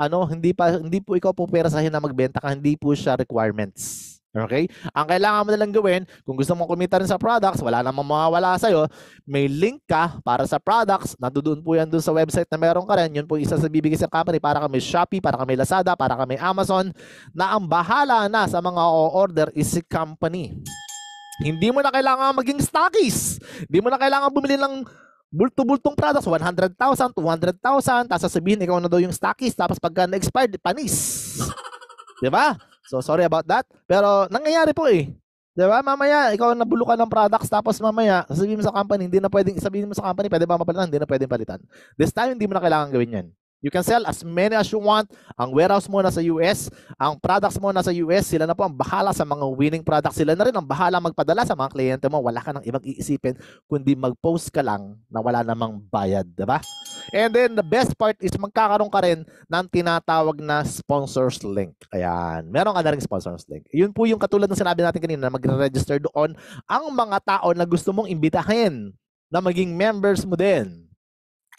hindi po ikaw po perasahin na magbenta ka, hindi po siya requirements. Okay? Ang kailangan mo na lang gawin, kung gusto mong kumita rin sa products, wala namang mawawala sa'yo, may link ka para sa products, nandoon po yan doon sa website na meron ka rin, yun po isa sa bibigay sa company para ka may Shopee, para ka may Lazada, para ka may Amazon, na ang bahala na sa mga o-order is si company. Hindi mo na kailangan maging stockies. Hindi mo na kailangan bumili ng bulto-bultong products, 100,000, 200,000, tapos sasabihin ikaw na daw yung stockies, tapos pagka na-expired, panis. Diba? So, sorry about that. Pero, nangyayari po eh. Diba? Mamaya, ikaw nabulukan ng products, tapos mamaya, sabihin mo sa company, hindi na pwedeng, sabihin mo sa company, pwede ba mapalitan? Hindi na pwedeng palitan. This time, hindi mo na kailangan gawin yan. You can sell as many as you want. Ang warehouse mo nasa US, ang products mo nasa US, sila na po ang bahala sa mga winning products. Sila na rin ang bahala magpadala sa mga kliyente mo. Wala ka nang ibang iisipin kundi mag-post ka lang na wala namang bayad, diba? And then the best part is magkakaroon ka rin ng tinatawag na sponsors link. Ayan, meron ka na rin sponsors link. Yun po yung katulad ng sinabi natin kanina na magre-register doon ang mga tao na gusto mong imbitahin na maging members mo din.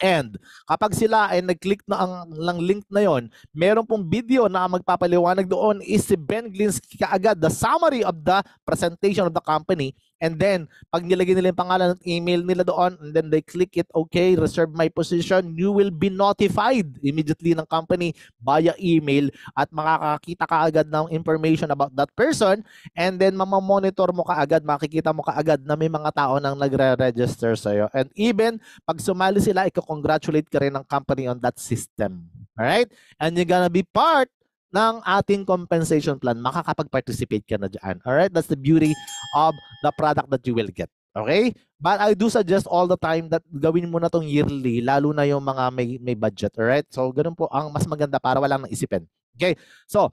And kapag sila ay nag-click na ang link na yon, meron pong video na magpapaliwanag doon is si Ben Glinsky kaagad, the summary of the presentation of the company. And then, pag nilagay nila yung pangalan at email nila doon, and then they click it, okay, reserve my position, you will be notified immediately ng company via email at makakakita ka agad ng information about that person. And then, mamamonitor mo kaagad, makikita mo kaagad na may mga tao nang nagre-register sa'yo. And even, pag sumali sila, iko-congratulate ka rin ng company on that system. Alright? And you're gonna be part ng ating compensation plan, makakapag-participate ka na dyan. Alright? That's the beauty of the product that you will get. Okay? But I do suggest all the time that gawin mo na tong yearly, lalo na yung mga may budget. Alright? So, ganun po ang mas maganda para walang naisipin. Okay? So,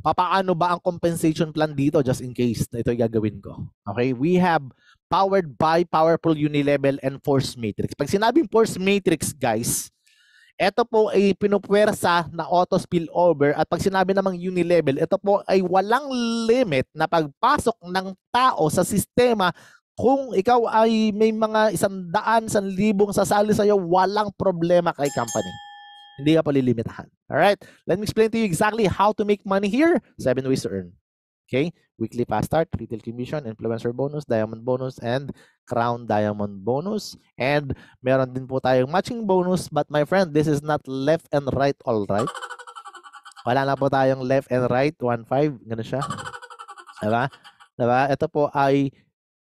papaano ba ang compensation plan dito just in case na ito gagawin ko? Okay? We have powered by Powerful Unilevel and Force Matrix. Pag sinabing Force Matrix, guys, ito po ay pinupwersa na auto spillover at pag sinabi namang Unilevel, ito po ay walang limit na pagpasok ng tao sa sistema. Kung ikaw ay may mga 100, 1,000 sasali sa'yo, walang problema kay company. Hindi ka palilimitahan. Alright? Let me explain to you exactly how to make money here. 7 ways to earn. Okay? Weekly fast start, retail commission, influencer bonus, diamond bonus, and crown diamond bonus. And meron din po tayong matching bonus. But my friend, this is not left and right, all right? Wala na po tayong left and right, 1-5. Ganun siya. Diba? Diba? Ito po ay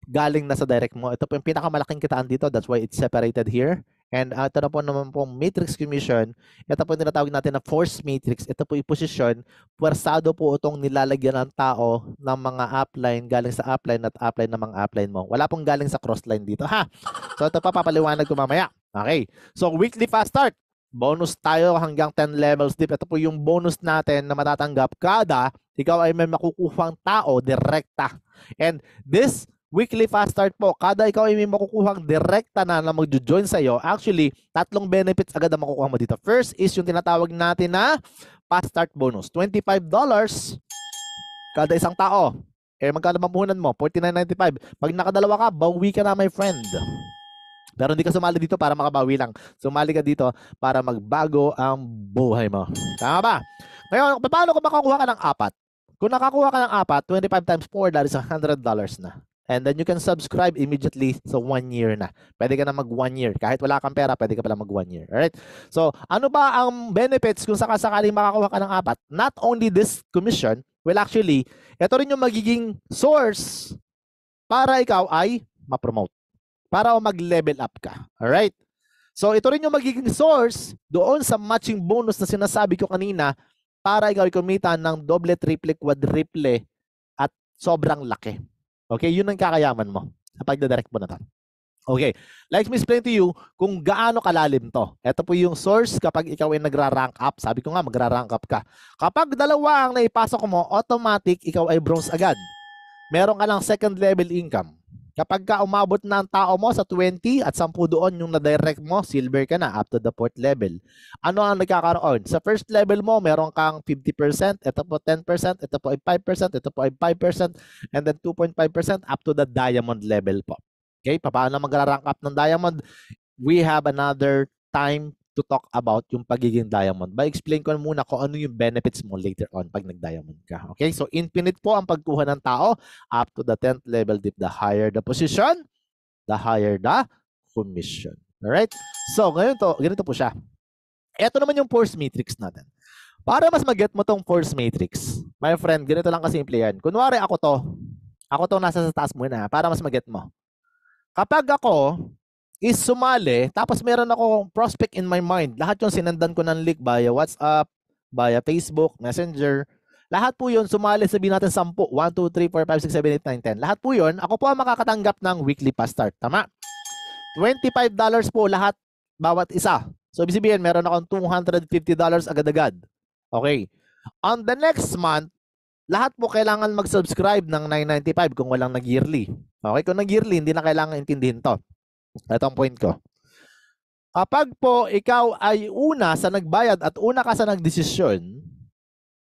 galing na sa direct mo. Ito po yung pinakamalaking kitaan dito. That's why it's separated here. And ito na po naman pong matrix commission. Ito po yung tinatawag natin na force matrix. Ito po yung position. Pwersado po itong nilalagyan ng tao ng mga upline galing sa upline at upline ng mga upline mo. Wala pong galing sa crossline dito, ha? So ito pa papaliwanag ko mamaya. Okay. So weekly fast start. Bonus tayo hanggang 10 levels deep. Ito po yung bonus natin na matatanggap kada ikaw ay may makukuhang tao direkta. And this weekly fast start po, kada ikaw ay may makukuhang direkta na mag-join sa'yo, actually, 3 benefits agad na makukuha mo dito. First is yung tinatawag natin na fast start bonus. $25 kada isang tao. Eh, magkano mapuhunan mo? $49.95. Pag nakadalawa ka, bawi ka na, my friend. Pero hindi ka sumali dito para makabawi lang. Sumali ka dito para magbago ang buhay mo. Tama ba? Ngayon, paano kung makakuha ka ng 4? Kung nakakuha ka ng 4, 25 times 4, that is $100 na. And then you can subscribe immediately sa 1 year na. Pwede ka na mag 1 year. Kahit wala kang pera, pwede ka pala mag 1 year. Alright? So, ano ba ang benefits kung sakasakaling makakuha ka ng 4? Not only this commission, well actually, ito rin yung magiging source para ikaw ay ma-promote. Para mag-level up ka. Alright? So, ito rin yung magiging source doon sa matching bonus na sinasabi ko kanina para ikaw ay kumita ng doble, triple, quadruple at sobrang laki. Okay, yun ang kakayaman mo sa pagdadirect mo na to. Okay, let me explain to you kung gaano kalalim to. Ito po yung source kapag ikaw ay nagra-rank up. Sabi ko nga, magra-rank up ka. Kapag dalawa ang naipasok mo, automatic, ikaw ay bronze agad. Meron ka lang second level income. Kapag ka umabot na ang tao mo sa 20 at 10 doon yung na-direct mo, silver ka na up to the 4th level. Ano ang nagkakaroon? Sa first level mo, meron kang 50%, ito po 10%, ito po ay 5%, ito po ay 5%, and then 2.5% up to the diamond level po. Okay, paano magra-rank up ng diamond? We have another time to talk about yung pagiging diamond. Explain ko muna kung ano yung benefits mo later on pag nag-diamond ka. Okay, so infinite po ang pagkuha ng tao up to the 10th level. The higher the position, the higher the commission. Alright? So, ganito po siya. Ito naman yung force matrix natin. Para mas mag-get mo tong force matrix, my friend, ganito lang kasimple yan. Kunwari ako to nasa sa taas muna para mas mag-get mo. Kapag ako is sumali, tapos meron ako prospect in my mind, lahat yung sinendan ko ng link via WhatsApp, via Facebook, Messenger, lahat po yun, sumali, sabihin natin 10, 1, 2, 3, 4, 5, 6, 7, 8, 9, 10. Lahat po yun, ako po ang makakatanggap ng weekly fast start. Tama? $25 po lahat, bawat isa. So, ibig sabihin, meron akong $250 agad-agad. Okay. On the next month, lahat po kailangan mag-subscribe ng $9.95 kung walang nag-yearly. Okay, kung nag-yearly, hindi na kailangan intindihin to. Ito ang point ko. Kapag po ikaw ay una sa nagbayad at una ka sa nagdesisyon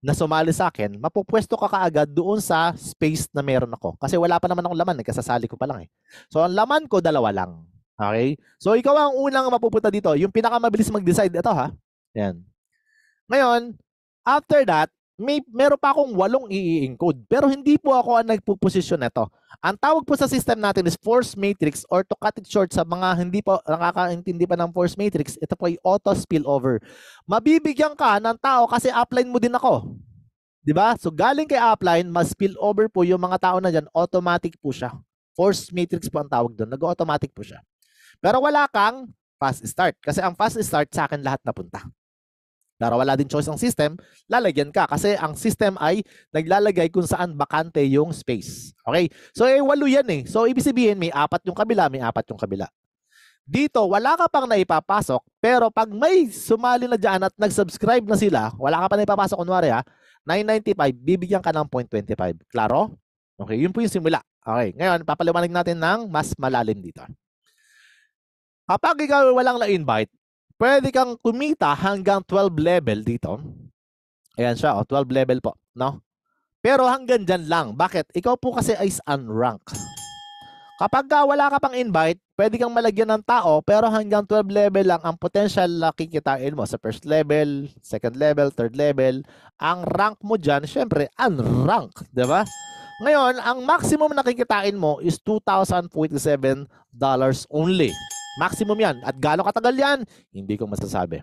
na sumali sa akin, mapupwesto ka kaagad doon sa space na meron ako. Kasi wala pa naman akong laman, nagkasasali ko pa lang eh. So, ang laman ko, 2 lang. Okay? So, ikaw ang unang mapupunta dito. Yung pinakamabilis mag-decide, ito ha. Yan. Ngayon, after that, meron pa akong 8 i-encode. Pero hindi po ako ang nagpuposisyon nito. Ang tawag po sa system natin is force matrix, or to cut it short sa mga hindi po nakakaintindi pa ng force matrix, ito po ay auto spillover. Mabibigyan ka ng tao kasi upline mo din ako. 'Di ba? So galing kay upline, mas spillover po yung mga tao na diyan, automatic po siya. Force matrix po ang tawag doon. Nag-automatic po siya. Pero wala kang fast start kasi ang fast start sa akin lahat napunta. Pero wala din choice ang system, lalagyan ka kasi ang system ay naglalagay kung saan bakante yung space. Okay? So, 8 yan eh. So, ibig sabihin, may 4 yung kabila, may 4 yung kabila. Dito, wala ka pang naipapasok, pero pag may sumali na dyan at nag-subscribe na sila, wala ka pa naipapasok, kunwari ha, $9.95, bibigyan ka ng 0.25. Klaro? Okay, yun po yung simula. Okay, ngayon, papaliwanag natin ng mas malalim dito. Kapag ikaw walang na-invite, pwede kang kumita hanggang 12 level dito. Ayan siya, 12 level po, no? Pero hanggang dyan lang. Bakit? Ikaw po kasi is unranked. Kapag wala ka pang invite, pwede kang malagyan ng tao, pero hanggang 12 level lang ang potential na kikitain mo sa first level, second level, third level. Ang rank mo dyan, syempre, unranked, di ba? Ngayon, ang maximum na kikitain mo is $2,047 only. Maximum yan. At gaano katagal yan? Hindi ko masasabi.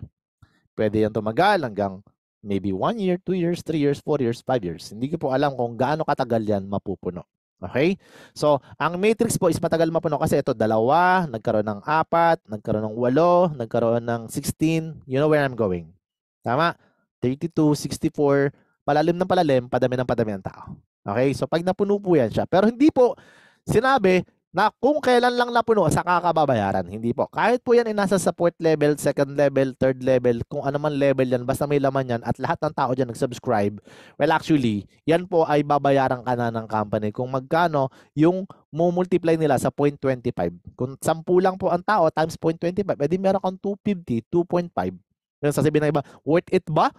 Pwede yan tumagal hanggang maybe 1 year, 2 years, 3 years, 4 years, 5 years. Hindi ko po alam kung gaano katagal yan mapupuno. Okay? So, ang matrix po is matagal mapuno kasi ito 2, nagkaroon ng 4, nagkaroon ng 8, nagkaroon ng 16. You know where I'm going. Tama? 32, 64, palalim ng palalim, padami ng padami ng tao. Okay? So, pag napuno po yan siya. Pero hindi po sinabi na kung kailan lang napuno sa kakababayaran. Hindi po. Kahit po yan ay nasa sa 4th level, 2nd level, 3rd level, kung ano man level yan, basta may laman yan at lahat ng tao dyan nag-subscribe, well actually, yan po ay babayaran ka na ng company kung magkano yung multiply nila sa 0.25. Kung 10 lang po ang tao times 0.25, edi meron kang 250, 2.5. Yung sasabihin ng iba, worth it ba?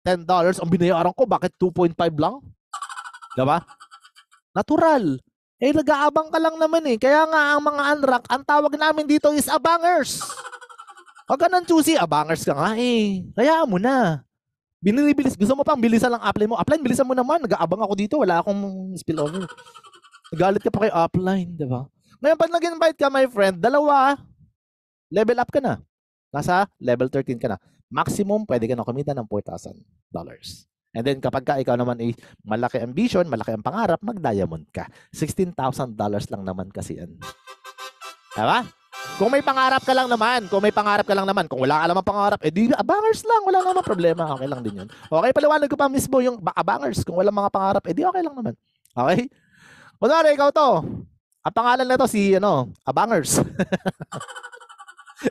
$10 ang binayaran ko, bakit 2.5 lang? Diba? Natural. Eh, nag-aabang ka lang naman eh. Kaya nga ang mga unrank, ang tawag namin dito is abangers. Huwag ka nang choosy, abangers ka nga eh. Kaya mo na. Binibilis. Gusto mo pang bilisan lang upline mo. Upline, bilisan mo naman. Nag-aabang ako dito. Wala akong spillover. Nagalit ka pa kay upline, di ba? Ngayon, pag nag-invite ka, my friend, 2, level up ka na. Nasa level 13 ka na. Maximum, pwede ka na kumita ng $4,000. And then kapag ka ikaw naman ay malaki ambition, malaki ang pangarap, mag-diamond ka. $16,000 lang naman kasi yan. Diba? Kung may pangarap ka lang naman, kung wala ka naman pangarap, di abangers lang, wala naman problema, okay lang din yun. Okay, paliwanag ko pa mismo yung abangers, kung wala mga pangarap, di okay lang naman. Okay? Kunwari, ikaw to. Ang pangalan na to si, Abangers.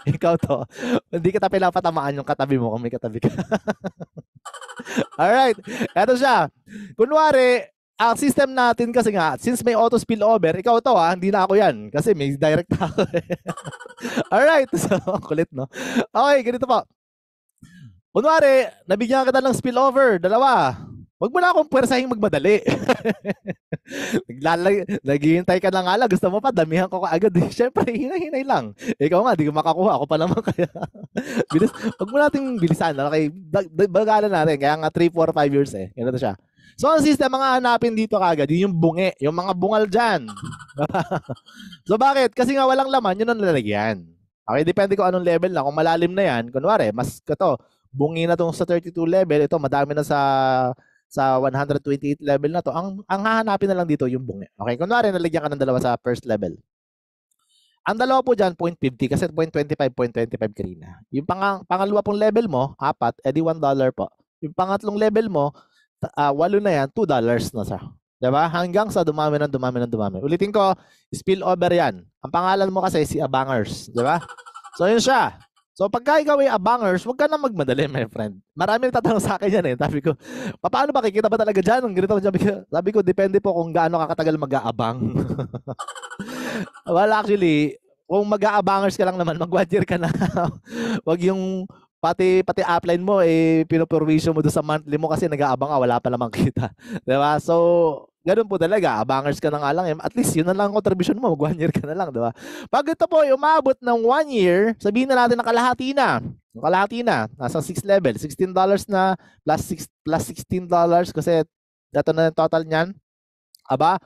Ikaw to. Hindi kita pinapatamaan yung katabi mo kung may katabi ka. Alright. Eto siya. Kunwari, ang system natin kasi nga, since may auto spillover, ikaw to hindi na ako yan. Kasi may direct ako. Alright. So, kulit, no? Okay, ganito po. Kunwari, nabigyan kita ng spillover, dalawa. Huwag mo na akong pwersahing magmadali. Naghihintay ka na nga lang. Gusto mo pa, damihan ko agad. Siyempre, hinay-hinay lang. Ikaw nga, di ko makakuha. Ako pa naman kaya. Bilis. Huwag mo nating bilisan. Okay? Bagalan natin. Kaya nga 3, 4, 5 years eh. Ganito siya. So, ang system, mga hanapin dito kagad, yung bungi. Yung mga bungal dyan. So, bakit? Kasi nga walang laman, yun ang lalagyan. Okay? Depende kung anong level na. Kung malalim na yan, kunwari, mas ito, bungi na tong sa 32 level. Ito, madami na sa 128 level na to, ang hahanapin na lang dito yung bungi. Okay, kunwari nalagyan ka ng dalawa sa first level. Ang dalawa po dyan, 0.50 kasi 0.25, 0.25 kanina. Yung pangalawa pong level mo, 4, edi $1 po. Yung pangatlong level mo, 8 na yan, $2 na sa. Diba? Hanggang sa dumami. Ulitin ko, spillover yan. Ang pangalan mo kasi si Abangers. Diba? So yun siya. So pagka ikaw ay abangers, huwag ka na magmadali, my friend. Marami nagtatanong sa akin yan eh. Sabi ko, paano ba kikita ba talaga dyan? Ganito, sabi ko, depende po kung gaano kakatagal mag-aabang. Well, actually, kung mag-aabangers ka lang naman, mag-1 year ka na. Huwag yung pati upline mo, pinoprovision mo doon sa monthly mo kasi nag-aabang ka, wala pa namang kita. Diba? So, ganun po talaga, abangers ka na nga lang. At least, yun na lang ang contribution mo. Mag 1 year ka na lang, diba? Pag ito po, umabot ng 1 year, sabihin na natin na kalahati na. Kalahati na. Nasa 6 level. $16 na plus $16 kasi ito na yung total niyan. Aba,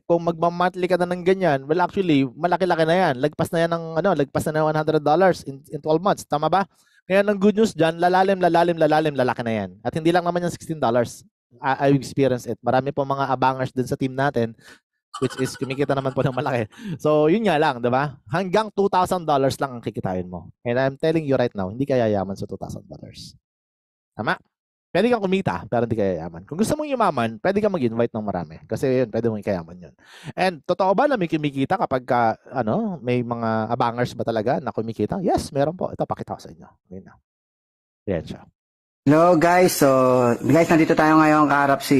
kung magma-monthly ka na ng ganyan, well actually, malaki-laki na yan. Lagpas na yan ng, lagpas na ng $100 in 12 months. Tama ba? Kaya ng good news dyan, lalalim, lalaki na yan. At hindi lang naman yung $16. I experienced it. Marami po mga abangers din sa team natin which is kumikita naman po ng malaki. So, yun nga lang, di ba? Hanggang $2,000 lang ang kikitain mo. And I'm telling you right now, hindi ka yayaman sa $2,000. Tama? Pwede kang kumita, pero hindi ka yayaman. Kung gusto mong yumaman, pwede kang mag-invite ng marami. Kasi yun, pwede mong ikayaman yun. And totoo ba na may kumikita kapag may mga abangers ba talaga na kumikita? Yes, meron po. Ito, pakita ko sa inyo. Ngayon na. Yan siya. Hello guys, so guys nandito tayo ngayon kaharap si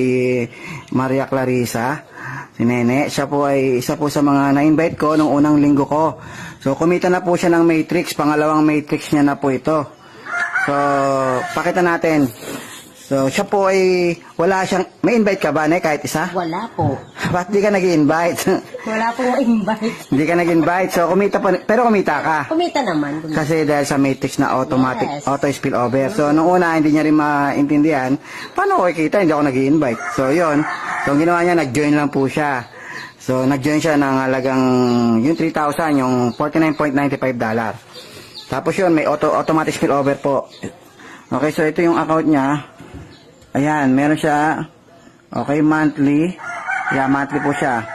Maria Clarissa, si Nene. Siya po ay isa po sa mga na-invite ko nung unang linggo ko. So kumita na po siya ng matrix, pangalawang matrix niya na po ito. So pakita natin. So siya po ay wala siyang, may invite ka ba kahit isa? Wala po. Ba't di ka nag-invite? Wala po invite. Hindi ka nag-invite, so kumita pa, pero kumita ka. Kumita naman. Kasi dahil sa matrix na automatic, Yes. auto spillover. So, nung una, hindi niya rin maintindihan, paano ko kikita? Hindi ako nag-i-invite. So, yun. So, ang ginawa niya, nag-join lang po siya. So, nag-join siya ng halagang, yung 3,000, yung $49.95. Tapos yun, may automatic spillover po. Okay, so ito yung account niya. Ayan, meron siya, okay, monthly. Yeah, monthly po siya.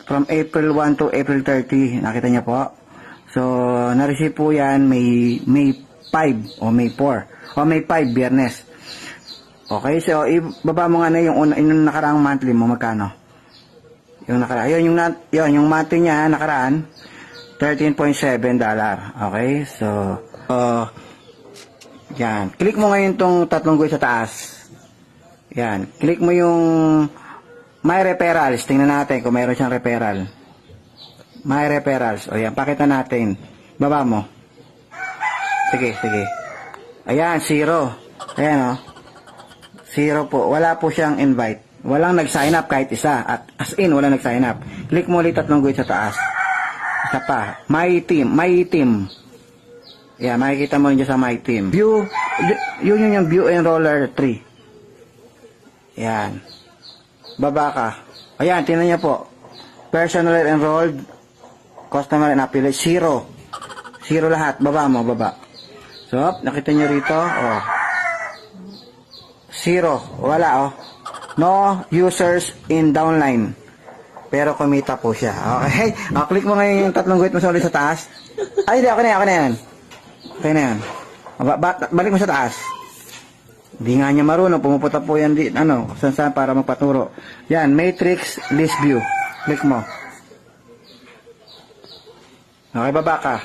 From April 1 to April 30. Nakita niyo po. So, na-receive po yan May 5 o May 4 o May 5, Biyernes. Okay, so ibaba mo nga na yung nakaraang monthly mo, magkano? Yung nakaraan, yung monthly niya nakaraan $13.7. Okay, so yan. Click mo ngayon tong tatlong guhit sa taas. Yan, click mo yung My Referrals. Tingnan natin kung mayroon siyang referral. My Referrals. O yan, pakita natin. Baba mo. Sige. Ayan, 0. Ayan o. 0 po. Wala po siyang invite. Walang nag-sign up kahit isa. At as in, walang nag-sign up. Click mo ulit tatlong guhit sa taas. Isa pa. My Team. Ayan, makikita mo yun sa My Team. View. Yun yung View Enroller 3. Ayan. Baba ka. Ayan, tingnan niyo po. Personal enrolled, customer and affiliate, 0. 0 lahat. Baba mo, baba. So, nakita niyo rito, 0. Wala, No users in downline. Pero kumita po siya. Okay. Click mo ngayon yung tatlong guhit mo sa ulit sa taas. Ay, hindi. Okay na yan. Okay na yan. Balik mo sa taas. Di nga niya marunong, pumupunta po yan saan para magpaturo. Yan, matrix list view. Click mo. Okay, baba ka.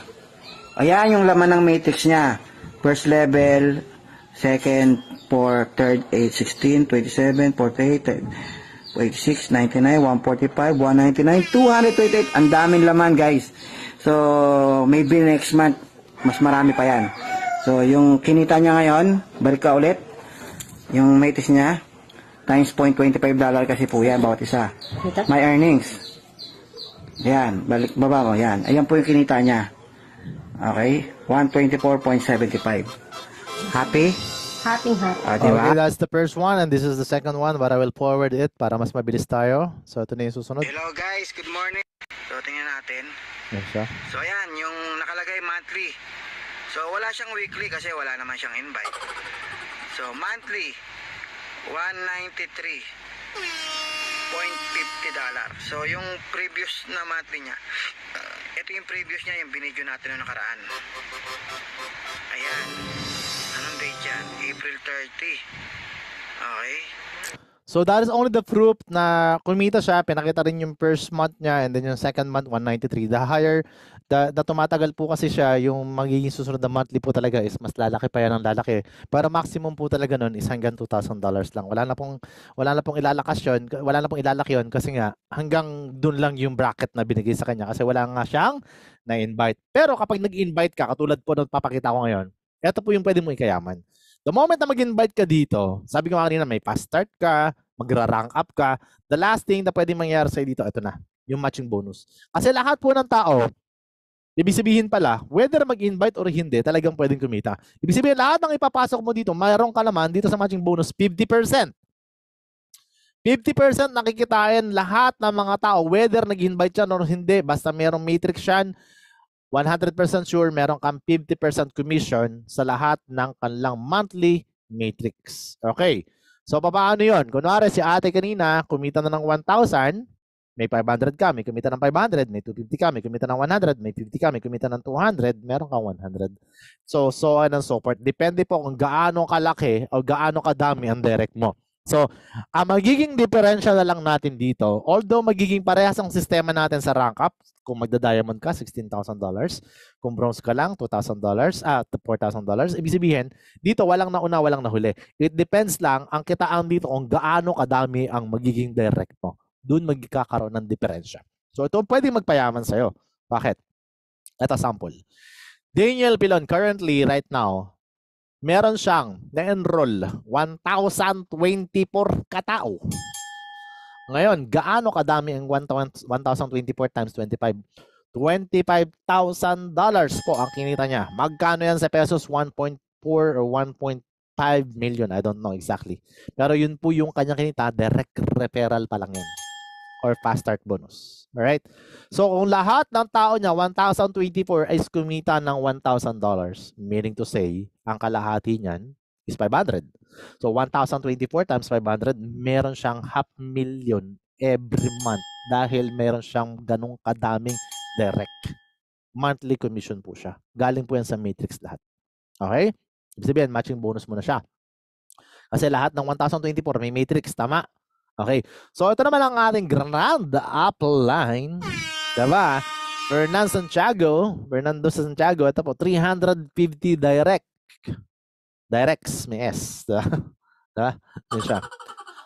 Ayan yung laman ng matrix niya. First level, second, 4, third, 8, 16, 27, 48, 86, 99, 145, 199, 228. Ang daming laman, guys. So, maybe next month, mas marami pa yan. So, yung kinita niya ngayon, balik ka ulit. Yung matrix niya, times $0.25 kasi po yan, bawat isa. My earnings. Yan, baba mo, yan. Ayan po yung kinita niya. Okay, 124.75. Happy? Happy. Diba? Okay, that's the first one and this is the second one, but I will forward it para mas mabilis tayo. So ito na yung susunod. Hello guys, good morning. So tingnan natin. Yan siya. So ayan, yung nakalagay monthly. So wala siyang weekly kasi wala naman siyang invite. So monthly, $193.50. So yung previous na monthly niya, ito yung previous niya, yung binidyo natin noong nakaraan. Ayan. Anong date yan? April 30. Okay. So that is only the proof na kumita siya, pinakita rin yung first month niya and then yung second month 193. The higher the tumatagal po kasi siya, yung magiging susunod na monthly po talaga is mas lalaki pa yan ng lalaki. Pero maximum po talaga nun is hanggang $2,000 lang. Wala na pong ilalakas yun, wala na pong ilalaki yun kasi nga hanggang dun lang yung bracket na binigay sa kanya kasi wala nga siyang na-invite. Pero kapag nag-invite ka, katulad po na papakita ko ngayon, ito po yung pwede mo ikayaman. The moment na mag-invite ka dito, sabi ko kanina may fast start ka, magra-rank up ka, the last thing na pwede mangyari sa'yo dito, ito na, yung matching bonus. Kasi lahat po ng tao, ibig sabihin pala, whether mag-invite or hindi, talagang pwedeng kumita. Ibig sabihin, lahat ng ipapasok mo dito, mayroon ka naman dito sa matching bonus, 50%. 50% nakikitain lahat ng mga tao, whether nag-invite yan or hindi, basta mayroong matrix yan, 100% sure meron kang 50% commission sa lahat ng kanilang monthly matrix. Okay. So, paano yun? Kunwari, si ate kanina, kumita na ng 1,000, may 500 ka, may kumita ng 500, may 250 ka, may kumita ng 100, may 50 ka, may kumita ng 200, meron kang 100. So on and so forth. Depende po kung gaano kalaki o gaano kadami ang direct mo. So, ang magiging differential na lang natin dito, although magiging parehas ang sistema natin sa rank up, kung magda-diamond ka, $16,000. Kung bronze ka lang, $2,000, $4,000. Ibig sabihin, dito walang nauna, walang nahuli. It depends lang ang kitaan dito kung gaano kadami ang magiging direct mo. Doon magkakaroon ng diferensya. So, ito pwede magpayaman sa'yo. Bakit? Ito sample. Daniel Pilon, currently, right now, meron siyang na-enroll 1,024 katao. Ngayon, gaano kadami ang 1,024 times 25? $25,000 po ang kinita niya. Magkano yan sa pesos? 1.4 or 1.5 million. I don't know exactly. Pero yun po yung kanyang kinita. Direct referral pa lang yan. Or fast start bonus. Alright? So, kung lahat ng tao niya, 1,024 is kumita ng $1,000. Meaning to say, ang kalahati niyan is 500. So, 1,024 times 500, meron siyang 500,000 every month dahil meron siyang ganong kadaming direct. Monthly commission po siya. Galing po yan sa matrix lahat. Okay? Ibig sabihin, matching bonus mo na siya. Kasi lahat ng 1,024 may matrix, tama? Okay. So, ito naman ang ating grand upline. Diba? Fernando Santiago, ito po, 350 direct. Directs, may S. Diba? Yun siya.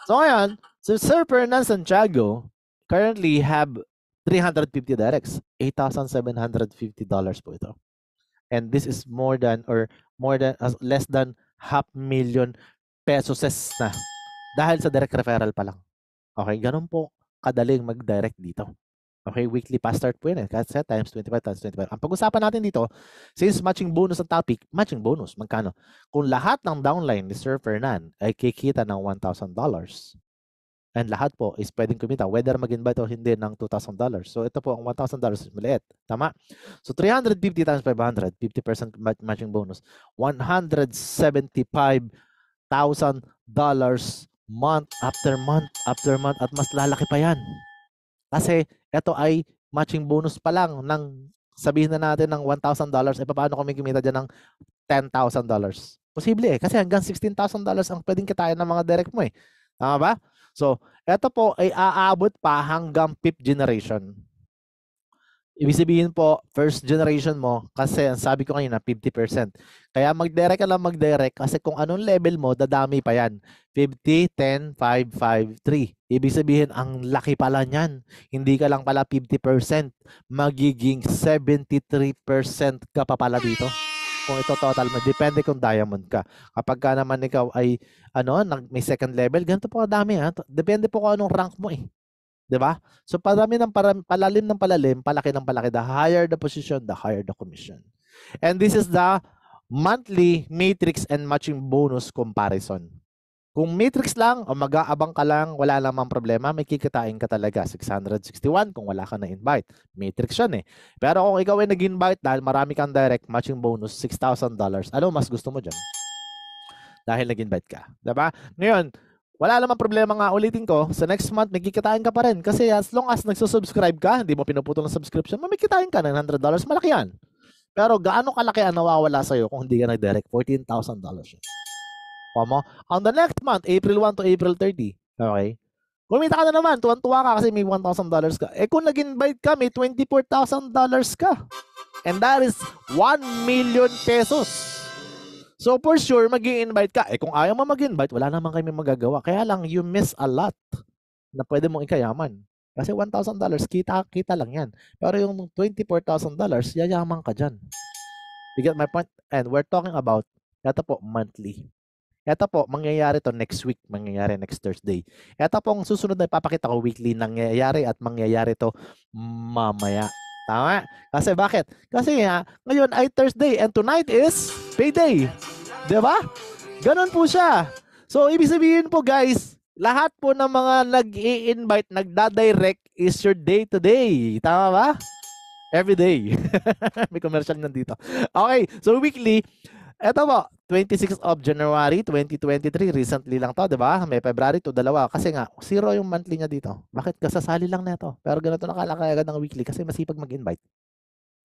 So, ngayon, so Sir Fernando Santiago currently have 350 directs. $8,750 po ito. And this is less than $500,000 pesos na. Dahil sa direct referral pa lang. Okay, ganun po kadaling mag-direct dito. Okay, weekly fast start po yun eh. Kasi times 25 times 25. Ang pag-usapan natin dito, since matching bonus ang topic, matching bonus, magkano? Kung lahat ng downline ni Sir Fernan ay kikita ng $1,000, and lahat po is pwedeng kumita, whether mag-invite o hindi ng $2,000. So ito po, ang $1,000 is maliit. Tama? So 350 times 500, 50% matching bonus, $175,000 month after month after month, at mas lalaki pa yan. Kasi ito ay matching bonus pa lang ng sabihin na natin ng $1,000, paano kami kumita dyan ng $10,000? Posible eh. Kasi hanggang $16,000 ang pwedeng kitain ng mga direct mo eh. Tama ba? So, ito po ay aabot pa hanggang 5th generation. Ibig sabihin po, first generation mo, kasi ang sabi ko kanina, 50%. Kaya mag-direct ka lang mag-direct kasi kung anong level mo, dadami pa yan. 50, 10, 5, 5, 3. Ibig sabihin, ang laki pala niyan. Hindi ka lang pala 50%, magiging 73% ka pa pala dito. Kung ito total mo, depende kung diamond ka. Kapag ka naman ikaw ay may second level, ganito po kadami ha. Depende po kung anong rank mo eh. 'Di ba? So parami ng palalim ng palalim, palaki ng palaki. The higher the position, the higher the commission. And this is the monthly matrix and matching bonus comparison. Kung matrix lang o mag-aabang ka lang, wala namang problema, may kikitain ka talaga. 661 kung wala ka na invite. Matrix yan eh. Pero kung ikaw ay nag-invite dahil marami kang direct matching bonus, $6,000. Ano mas gusto mo dyan? Dahil nag-invite ka. Diba? Ngayon, wala namang problema nga, ulitin ko, sa next month, may kikitain ka pa rin. Kasi as long as nagsusubscribe ka, hindi mo pinuputol ng subscription, may kikitain ka ng $100, malaki yan. Pero gaano kalaki ang nawawala sa'yo kung hindi ka nag-direct? $14,000 yun. Mo? On the next month, April 1 to April 30, okay? Kumita ka na naman, tuwan-tuwa ka kasi may $1,000 ka. Eh kung nag-invite ka, may $24,000 ka. And that is 1 million pesos. So for sure, mag-i-invite ka. Eh kung ayaw mo mag-invite, wala naman kami magagawa. Kaya lang, you miss a lot na pwede mong ikayaman. Kasi $1,000, kita lang yan. Pero yung $24,000, yayaman ka dyan. You get my point? And we're talking about, ito po, monthly. Ito po, mangyayari to next week, mangyayari next Thursday. Ito po ang susunod na ipapakita ko weekly, nangyayari at mangyayari to mamaya. Tama? Kasi bakit? Kasi ngayon ay Thursday and tonight is payday. Diba? Ganon po siya. So, ibig sabihin po guys, lahat po ng mga nag-i-invite, nagda-direct is your day to day. Tama ba? Every day. May commercial nandito. Okay, so weekly, eto po, 26th of January 2023, recently lang to, di ba? May February to, dalawa. Kasi nga, 0 yung monthly niya dito. Bakit? Kasasali lang na ito. Pero ganito nakalakay agad ng weekly kasi masipag mag-invite.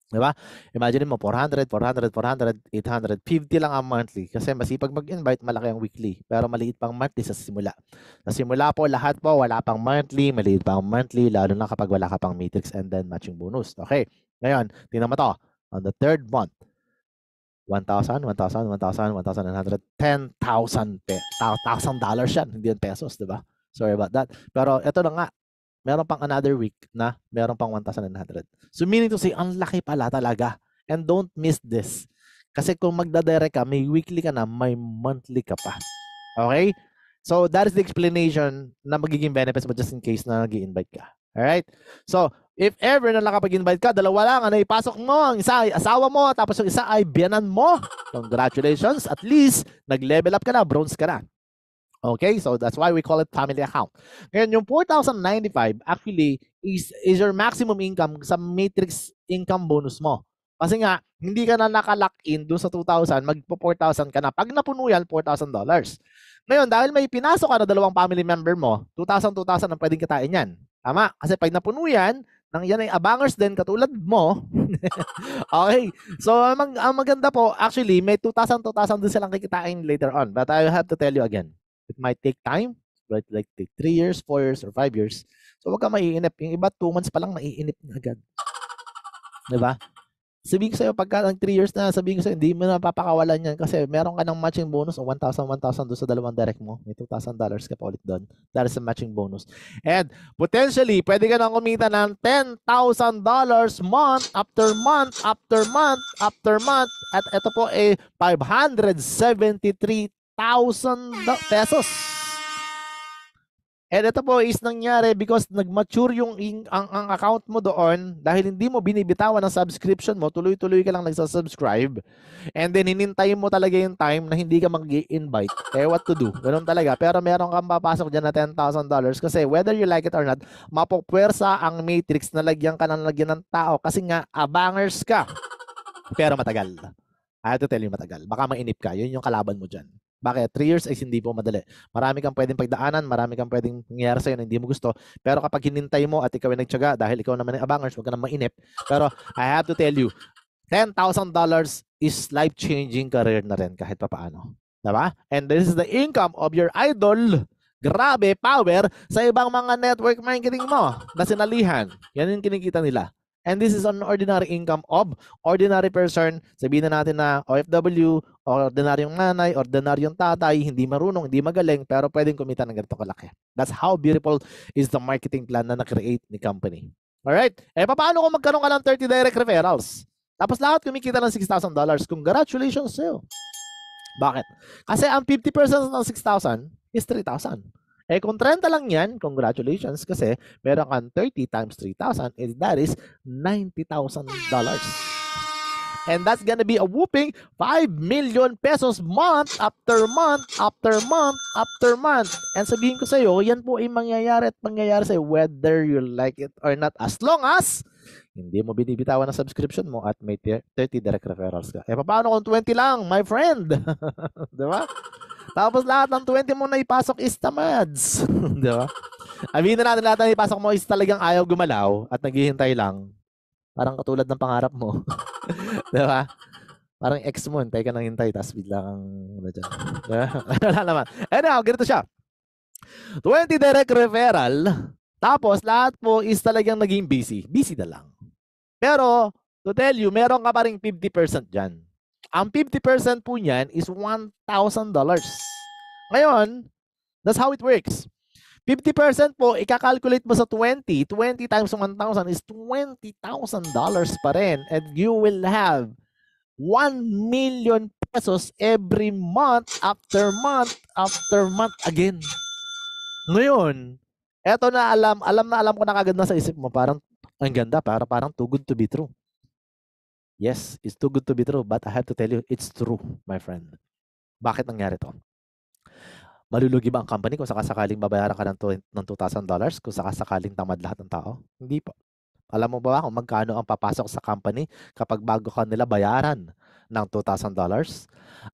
Di ba? Imagine mo, 400, 400, 400, 850 lang ang monthly. Kasi masipag mag-invite, malaki ang weekly. Pero maliit pang monthly sa simula. Sa simula po, lahat po, wala pang monthly, maliit pang monthly, lalo na kapag wala ka pang matrix and then matching bonus. Okay. Ngayon, tingnan mo to. On the third month, 1,000, 1,000, 1,000, 1,100, $10,000 yan. Hindi yan pesos, di ba? Sorry about that. Pero ito na nga, meron pang another week na meron pang 1,900. So meaning to say, ang laki pala talaga. And don't miss this. Kasi kung magdadirect ka, may weekly ka na, may monthly ka pa. Okay? So that is the explanation na magiging benefits mo just in case na nag-i-invite ka. Alright? So, if ever na nakapag-invite ka, dalawa lang, ano, ipasok mo, ang isa ay asawa mo, tapos yung isa ay biyanan mo. Congratulations, at least, nag-level up ka na, bronze ka na. Okay, so that's why we call it family account. Ngayon, yung 4,095 actually is your maximum income sa matrix income bonus mo. Kasi nga, hindi ka na nakalock in doon sa 2,000, magpo-4,000 ka na. Pag napuno yan, $4,000. Ngayon, dahil may pinasok ka na dalawang family member mo, 2,000, 2,000 ang pwedeng kitain yan. Tama? Kasi pag napuno yan, nang yan ay abangers din katulad mo. Okay. So, ang maganda po, actually, may 2,000, 2,000 din silang kikitain later on. But I have to tell you again, it might take time. It might take 3 years, 4 years, or 5 years. So, wag ka maiinip. Yung iba, 2 months pa lang naiinip na agad. Diba? Sabihin ko sa'yo, pagka ng 3 years na, sabihin ko sa'yo, hindi mo na papakawalan yan kasi meron ka ng matching bonus o 1,000, 1,000 doon sa dalawang direct mo. May $2,000 ka pa ulit doon. That is a matching bonus. And potentially, pwede ka nang kumita ng $10,000 month after month after month after month. At ito po ay 573,000 pesos. And ito po is nangyari because nag-mature yung ang account mo doon dahil hindi mo binibitawan ng subscription mo, tuloy-tuloy ka lang nagsasubscribe. And then hinintay mo talaga yung time na hindi ka mag-i-invite. Eh what to do? Ganun talaga. Pero meron kang papasok dyan na $10,000 kasi whether you like it or not, mapupwersa ang matrix na lagyan ka ng lagyan ng tao kasi nga abangers ka. Pero matagal. I have to tell you matagal. Baka mainip ka. Yun yung kalaban mo dyan. Bakit? 3 years ay hindi po madali. Marami kang pwedeng pagdaanan, marami kang pwedeng nangyayari sa'yo na hindi mo gusto. Pero kapag hinintay mo at ikaw ay nagtiyaga dahil ikaw naman ay abangers, huwag ka nang mainip. Pero I have to tell you, $10,000 is life-changing career na rin kahit papaano. Diba? And this is the income of your idol. Grabe, power sa ibang mga network marketing mo na sinalihan. Yan yung kinikita nila. And this is an ordinary income of ordinary person. Sabihin na natin na OFW, ordinaryong nanay, ordinaryong tatay, hindi marunong, hindi magaling, pero pwedeng kumita ng ganito kalaki. That's how beautiful is the marketing plan na na-create ni company. Alright? Paano kung magkaroon ka ng 30 direct referrals? Tapos lahat kumikita ng $6,000. Congratulations sa'yo. Bakit? Kasi ang 50% ng 6,000 is 3,000. Kung 30 lang yan, congratulations kasi meron kang 30 times 3,000 is that is $90,000. And that's gonna be a whooping 5 million pesos month after month after month after month. And sabihin ko sa iyo, yan po ay mangyayari at mangyayari sa iyo whether you like it or not. As long as hindi mo binibitawan ang subscription mo at may 30 direct referrals ka. Paano kung 20 lang, my friend? Diba? Tapos lahat ng 20 mo na ipasok is tamads. Diba? Aminin na natin lahat na ipasok mo is talagang ayaw gumalaw at naghihintay lang. Parang katulad ng pangarap mo. Diba? Parang ex mo, hintay ka nang hintay, tapos bigla kang diba? Wala naman. Anyhow, ganito siya. 20 direct referral, tapos lahat po is talagang naging busy. Busy na lang. Pero, to tell you, meron ka pa rin 50% dyan. Ang 50% po niyan is $1,000. Ngayon, that's how it works. 50% po, ikakalculate mo sa 20. 20 times 1,000 is $20,000 pa rin. And you will have 1 million pesos every month after month after month again. Ngayon, eto na alam ko na kagad na sa isip mo, parang ang ganda, parang too good to be true. Yes, it's too good to be true, but I have to tell you, it's true, my friend. Bakit nangyari to? Malulugi ba ang company kung sakasakaling babayaran ka ng $2,000? Kung sakasakaling tamad lahat ng tao? Hindi po. Alam mo ba kung magkano ang papasok sa company kapag bago ka nila bayaran ng $2,000?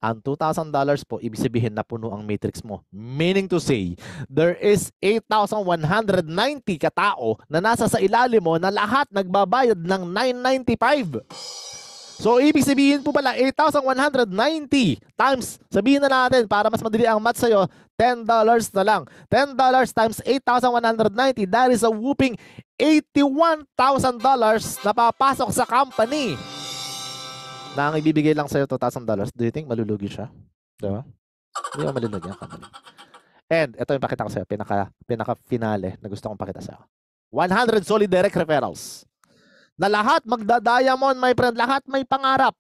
Ang $2,000 po, ibig sabihin na puno ang matrix mo. Meaning to say, there is 8,190 katao na nasa sa ilalim mo na lahat nagbabayad ng $995. So, ibig sabihin po pala, 8,190 times, sabihin na natin, para mas madali ang math sa'yo, $10 na lang. $10 times 8,190, that is a whooping $81,000 na papasok sa company. Na ang ibibigay lang sa'yo $2,000, do you think malulugi siya? Diba? Hindi mo malulugi ang company. And, ito yung pakita ko sa'yo, pinaka-finale na gusto kong pakita sa'yo. 100 solid direct referrals. Na lahat magda-diamond, my friend. Lahat may pangarap.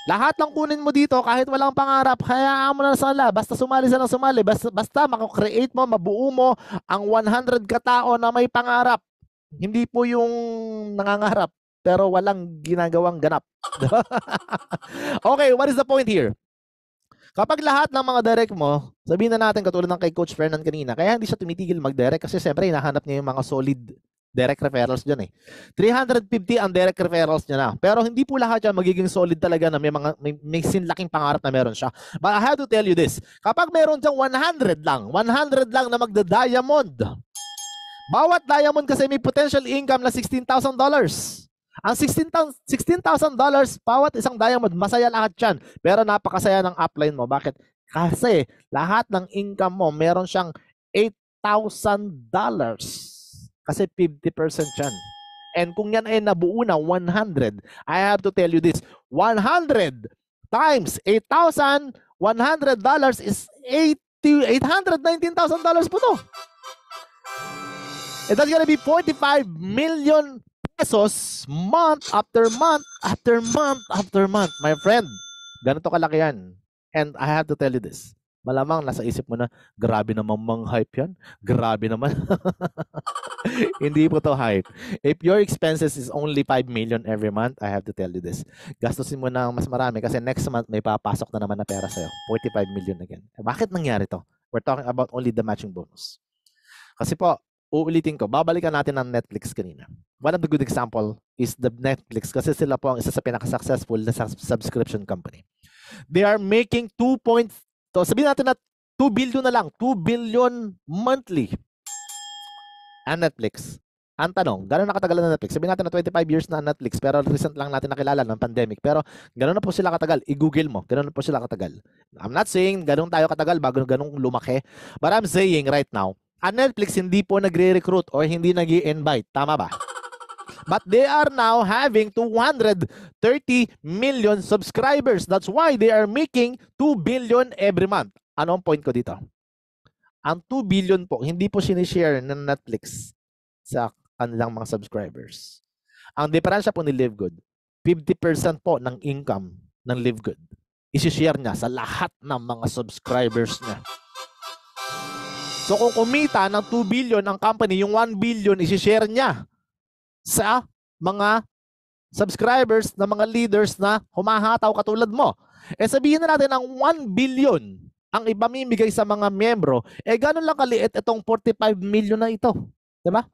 Lahat ng kunin mo dito, kahit walang pangarap, hayaan mo na sila. Basta sumali sila ng sumali. Basta makakreate mo, mabuo mo ang 100 katao na may pangarap. Hindi po yung nangangarap, pero walang ginagawang ganap. Okay, what is the point here? Kapag lahat ng mga direct mo, sabihin na natin katulad ng kay Coach Fernan kanina, kaya hindi siya tumitigil mag-direct kasi siyempre hinahanap niya yung mga solid direct referrals dyan eh. 350 ang direct referrals niya na. Pero hindi po lahat yan magiging solid talaga na may sinlaking pangarap na meron siya. But I have to tell you this, kapag meron dyan 100 lang na magda-diamond, bawat diamond kasi may potential income na $16,000. Ang $16,000 bawat isang diamond, masaya lahat yan. Pero napakasaya ng upline mo. Bakit? Kasi lahat ng income mo, meron siyang $8,000. Kasi 50% yan. And kung yan ay nabuo na 100, I have to tell you this, 100 times $8,100 is $819,000 po to. And that's gonna be 45 million pesos month after month after month after month. My friend, ganito kalaki yan. And I have to tell you this, malamang nasa isip mo na, grabe naman mang hype yan. Grabe naman. Hindi po to hype. If your expenses is only 5 million every month, I have to tell you this. Gastusin mo na mas marami kasi next month may papasok na naman na pera sa'yo. 45 million again. Bakit nangyari to? We're talking about only the matching bonus. Kasi po, uulitin ko, babalikan natin ang Netflix kanina. One of the good example is the Netflix kasi sila po ang isa sa pinaka-successful na subscription company. They are making sabihin natin na 2 billion na lang, 2 billion monthly. And Netflix, Ang tanong, gano'n na katagal na Netflix? Sabihin natin na 25 years na Netflix, pero recent lang natin nakilala ng pandemic. Pero gano'n na po sila katagal. I-google mo, gano'n na po sila katagal. I'm not saying gano'n tayo katagal bago gano'n lumaki. But I'm saying right now, ang Netflix hindi po nagre-recruit or hindi nag-i-invite. Tama ba? But they are now having 230 million subscribers. That's why they are making 2 billion every month. Ano ang point ko dito? Ang 2 billion po, hindi po sinishare ng Netflix sa kanilang mga subscribers. Ang diferensya po ni LiveGood, 50% po ng income ng LiveGood isi-share niya sa lahat ng mga subscribers niya. So kung kumita ng 2 billion ang company, yung 1 billion isi-share niya sa mga subscribers na mga leaders na humahataw katulad mo. Sabihin na natin ang 1 billion ang ipamimigay sa mga miyembro, gano'n lang kaliit itong 45 million na ito. Diba?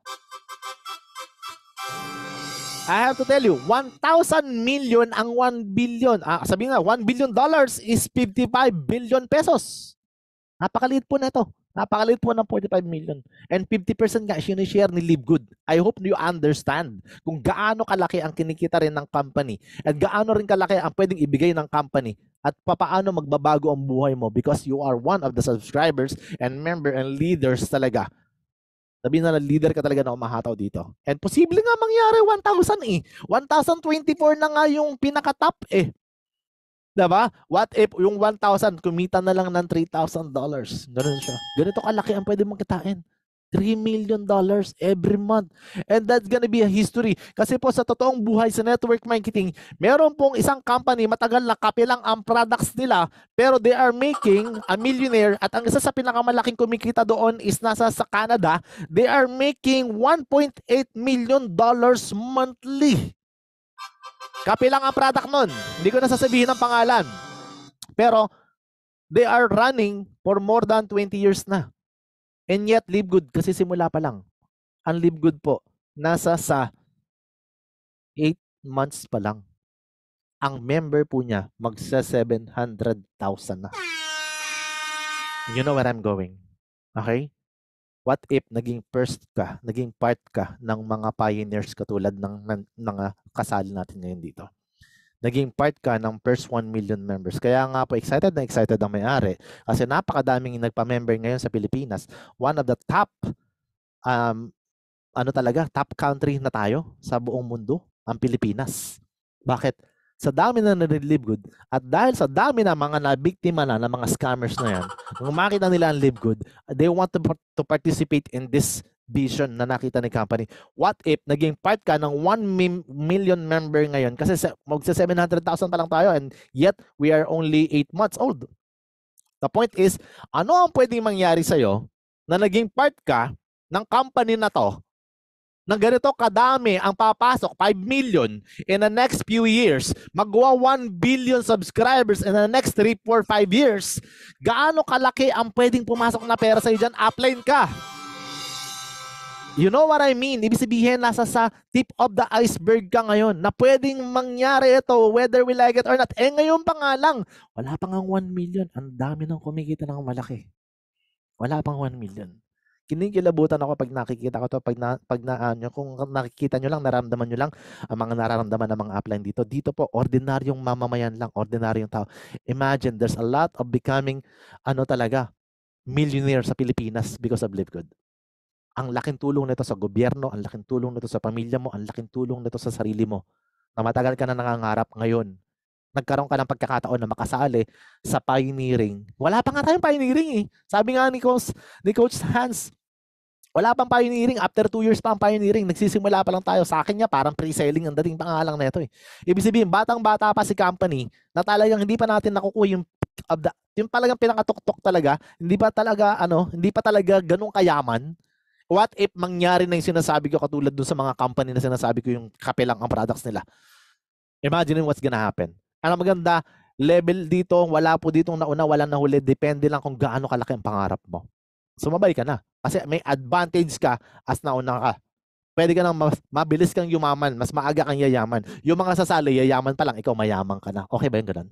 I have to tell you, 1,000 million ang 1 billion. Sabihin nga, $1 billion is 55 billion pesos. Napakaliit po na ito. Napakaliit po ng 45 million. And 50% nga sinishare ni LiveGood. I hope you understand kung gaano kalaki ang kinikita rin ng company at gaano rin kalaki ang pwedeng ibigay ng company at papaano magbabago ang buhay mo because you are one of the subscribers and member and leaders talaga. Sabihin na leader ka talaga na umahataw dito. And posible nga mangyari 1,000 1,024 na nga yung pinaka-top Diba? What if yung 1,000 kumita na lang ng $3,000? Ganun siya. Ganito kalaki ang pwede mong kitain. $3 million every month. And that's gonna be a history. Kasi po sa totoong buhay sa network marketing, meron pong isang company, matagal na kapilang ang products nila, pero they are making a millionaire at ang isa sa pinakamalaking kumikita doon is nasa sa Canada, they are making $1.8 million monthly. Kapilang ang product nun. Hindi ko na sasabihin ang pangalan. Pero, they are running for more than 20 years na. And yet, LiveGood, kasi simula pa lang. Ang LiveGood po, nasa sa 8 months pa lang. Ang member po niya, magsa 700,000 na. You know where I'm going. Okay? What if naging first ka, naging part ka ng mga pioneers katulad ng mga kasali natin ngayon dito? Naging part ka ng first 1 million members. Kaya nga po, excited na excited ang may-ari kasi napakadaming nagpa-member ngayon sa Pilipinas. One of the top, top country na tayo sa buong mundo, ang Pilipinas. Bakit? Sa dami na nare-LiveGood at dahil sa dami na mga nabiktima na ng mga scammers na yan, kung makita nila ang LiveGood, they want to participate in this vision na nakita ni company. What if naging part ka ng 1 million member ngayon kasi magsa 700,000 pa lang tayo and yet we are only 8 months old. The point is, ano ang pwedeng mangyari sa'yo na naging part ka ng company na to ng ganito kadami ang papasok, 5 million in the next few years, magawa 1 billion subscribers in the next 3, 4, 5 years, gaano kalaki ang pwedeng pumasok na pera sa'yo dyan? Upline ka. You know what I mean? Ibig sabihin, nasa sa tip of the iceberg ka ngayon na pwedeng mangyari ito, whether we like it or not. Ngayon pa nga lang, wala pang 1 million. Ang dami nang kumikita ng malaki. Wala pang 1 million. Kinikilabutan ako pag nakikita ko to, kung nakikita nyo lang, naramdaman nyo lang ang mga nararamdaman ng mga upline dito. Dito po, ordinaryong mamamayan lang, ordinaryong tao. Imagine, there's a lot of becoming, millionaire sa Pilipinas because of LiveGood. Ang laking tulong nito sa gobyerno, ang laking tulong nito sa pamilya mo, ang laking tulong nito sa sarili mo. Na matagal ka na nangangarap ngayon. Nagkaroon ka ng pagkakataon na makasali sa pioneering. Wala pa nga tayong pioneering Sabi nga ni Coach Hans, wala pang pioneering. After 2 years pa ang pioneering. Nagsisimula pa lang tayo. Sa akin niya, parang pre-selling ang dating pangalang na ito Ibig sabihin, batang-bata pa si company na talagang hindi pa natin nakukuha yung talagang pinakatuktok talaga. Hindi pa talaga ganun kayaman. What if mangyari na yung sinasabi ko katulad dun sa mga company na sinasabi ko yung kapilang ang products nila? Imagine what's gonna happen. Ang maganda, level dito, wala po ditong nauna, walang nahuli. Depende lang kung gaano kalaki ang pangarap mo. Sumabay ka na. Kasi may advantage ka as nauna ka. Pwede ka nang mabilis kang yumaman, mas maaga kang yayaman. Yung mga sasali, yayaman pa lang, ikaw mayaman ka na. Okay ba yung ganun?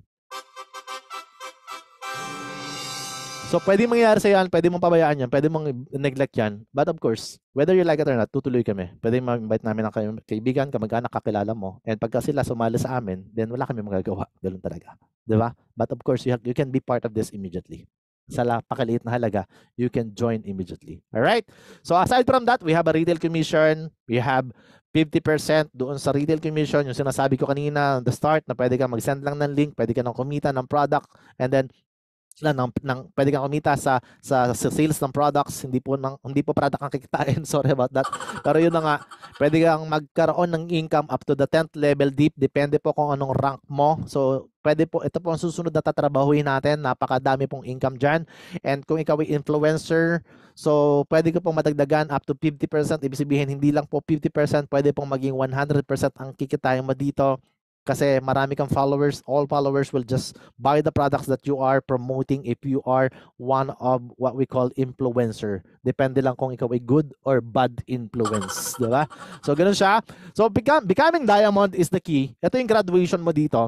So, pwede mangyari sa yan, pwede mong pabayaan yan, pwede mong neglect yan. But of course, whether you like it or not, tutuloy kami. Pwede ma-invite namin ang kaibigan, kamag-anak, kakilala mo. And pagka sila sumali sa amin, then wala kami magagawa. Ganun talaga. Di ba? But of course, you can be part of this immediately. Sa pakaliit na halaga, you can join immediately. Alright? So, aside from that, we have a retail commission. We have 50% doon sa retail commission. Yung sinasabi ko kanina, the start, na pwede kang mag-send lang ng link, pwede ka nang kumita ng product, and then pwede kang kumita sa sales ng products, hindi po product ang kikitain. Sorry about that. Pero yun na nga, pwede kang magkaroon ng income up to the 10th level deep, depende po kung anong rank mo. So pwede po, ito po ang susunod na tatrabahuin natin, napakadami pong income dyan. And kung ikaw ay influencer, so pwede ko pong madagdagan up to 50%, ibig sabihin hindi lang po 50%, pwede pong maging 100% ang kikitain mo dito. Kasi marami kang followers, all followers will just buy the products that you are promoting if you are one of what we call influencer. Depende lang kung ikaw ay good or bad influence, di ba? So, ganun siya. So, becoming diamond is the key. Ito yung graduation mo dito.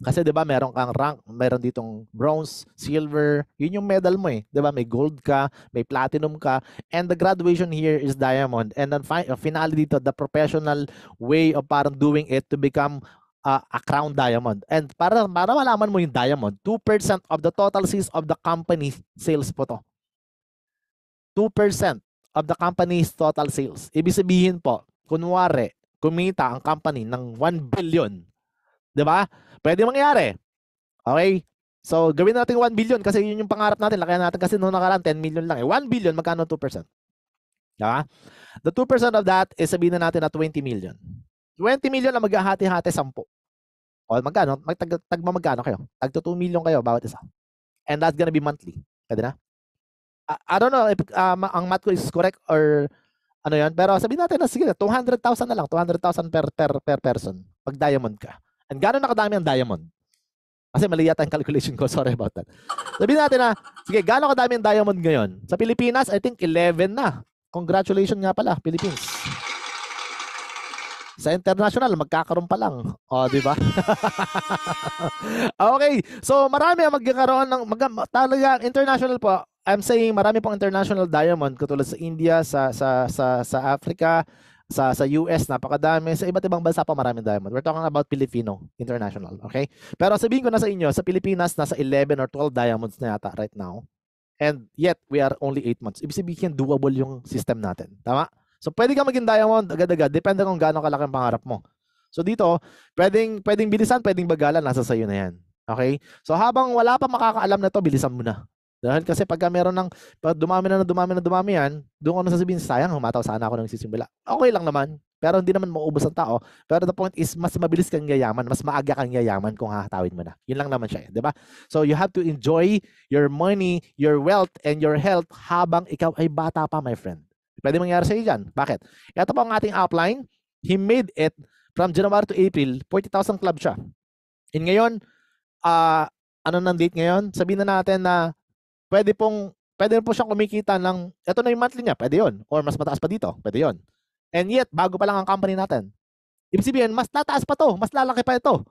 Kasi 'di ba meron kang rank, meron ditong bronze, silver, yun yung medal mo eh. 'Di ba? May gold ka, may platinum ka, and the graduation here is diamond. And then finally dito, the professional way of parang doing it to become a crown diamond. And para malaman mo yung diamond, 2% of the total sales of the company sales po to. 2% of the company's total sales. Ibig sabihin po, kunwari, kumita ang company ng 1 billion. 'Di ba? Pwede mangyari. Okay? So, gawin natin 1 billion kasi yun yung pangarap natin. Lakayan natin kasi noong nakaraan 10 million lang eh. 1 billion, magkano 2%? Diba? The 2% of that is sabihin na natin na 20 million. 20 million na maghahati-hati 10. O magkano? Magkano kayo? Tag 2 million kayo bawat isa. And that's gonna be monthly. Pwede na? I don't know if ang math ko is correct or ano yan. Pero sabihin natin na sige, 200,000 na lang. 200,000 per person. Pag diamond ka. And gano'n nakadami ang diamond? Kasi mali yata ang calculation ko. Sorry about that. Sabihin natin na, sige, gano'n kadami ang diamond ngayon? Sa Pilipinas, I think 11 na. Congratulations nga pala, Philippines. Sa international, magkakaroon pa lang. O, di ba? Okay. So, marami ang magkakaroon ng, talaga, international po. I'm saying, marami pong international diamond, katulad sa India, sa Africa, sa US, napakadami. Sa iba't ibang bansa pa maraming diamond. We're talking about Filipino, international. Okay? Pero sabihin ko na sa inyo, sa Pilipinas, nasa 11 or 12 diamonds na yata right now. And yet, we are only 8 months. Ibig sabihin, doable yung system natin. Tama? So, pwede ka maging diamond agad-agad. Depende kung gaano kalaki ang pangarap mo. So, dito, pwedeng bilisan, pwedeng bagalan. Nasa sayo na yan. Okay? So, habang wala pa makakaalam na to, bilisan mo na. Dahil kasi pagka meron ng dumami yan, doon ko na sasabihin, sayang, humataw sana ako nang sisimula. Okay lang naman, pero hindi naman maubos ang tao. Pero the point is, mas mabilis kang yayaman, mas maaga kang yayaman kung hahatawin mo na. Yun lang naman siya, di ba? So you have to enjoy your money, your wealth, and your health habang ikaw ay bata pa, my friend. Pwede mangyari sa iyo dyan. Bakit? Ito po ang ating outline. He made it from January to April, 40,000 club siya. And ngayon, ano nang date ngayon? Sabihin na natin na pwede po siyang kumikita ng, ito na yung monthly niya, pwede yun. Or mas mataas pa dito, pwede yun. And yet, bago pa lang ang company natin. Ibig sabihin, mas tataas pa to, mas lalaki pa ito.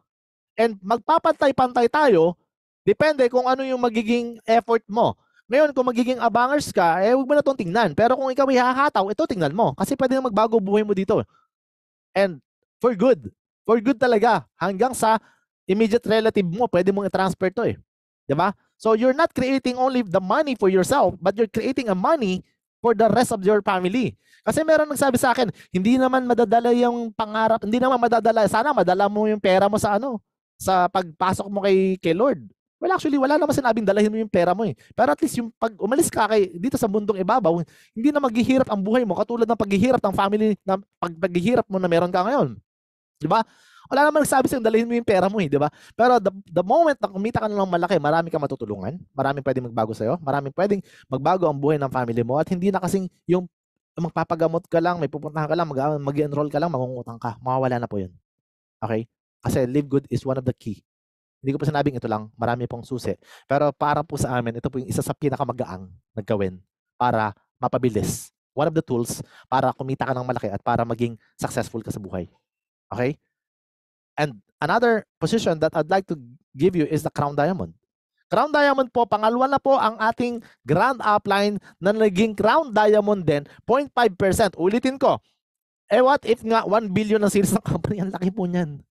And magpapantay-pantay tayo, depende kung ano yung magiging effort mo. Ngayon, kung magiging abangers ka, huwag mo na itong tingnan. Pero kung ikaw ihahataw, ito tingnan mo. Kasi pwede na magbago buhay mo dito. And for good. For good talaga. Hanggang sa immediate relative mo, pwede mong i-transfer to eh. Diba? So you're not creating only the money for yourself, but you're creating a money for the rest of your family. Kasi meron nagsabi sa akin, hindi naman madadala yung pangarap, hindi naman madadala, sana madala mo yung pera mo sa sa pagpasok mo kay Lord. Well, actually, wala naman sinabing dalahin mo yung pera mo eh. Pero at least yung pag umalis ka dito sa mundong ibabaw, hindi na maghihirap ang buhay mo katulad ng paghihirap ng family, na paghihirap mo na meron ka ngayon. Diba? Wala naman nagsabi sa'yo, dalhin mo yung pera mo eh, di ba? Pero the moment na kumita ka na lang malaki, marami kang matutulungan, maraming pwedeng magbago sa'yo, maraming pwedeng magbago ang buhay ng family mo, at hindi na kasing yung magpapagamot ka lang, may pupuntahan ka lang, mag-enroll ka lang, mangungutang ka, mawawala na po yun. Okay? Kasi live good is one of the key. Hindi ko pa sinabing ito lang, marami pong susi. Pero para po sa amin, ito po yung isa sa pinakamagaang na gawin para mapabilis. One of the tools para kumita ka ng malaki at para maging successful ka sa buhay. Okay? And another position that I'd like to give you is the crown diamond. Crown Diamond po, pangalawa na po ang ating Grand Upline na naging Crown Diamond din, 0.5%. Ulitin ko, what if nga 1 billion ang series ng company? Ang laki po niyan.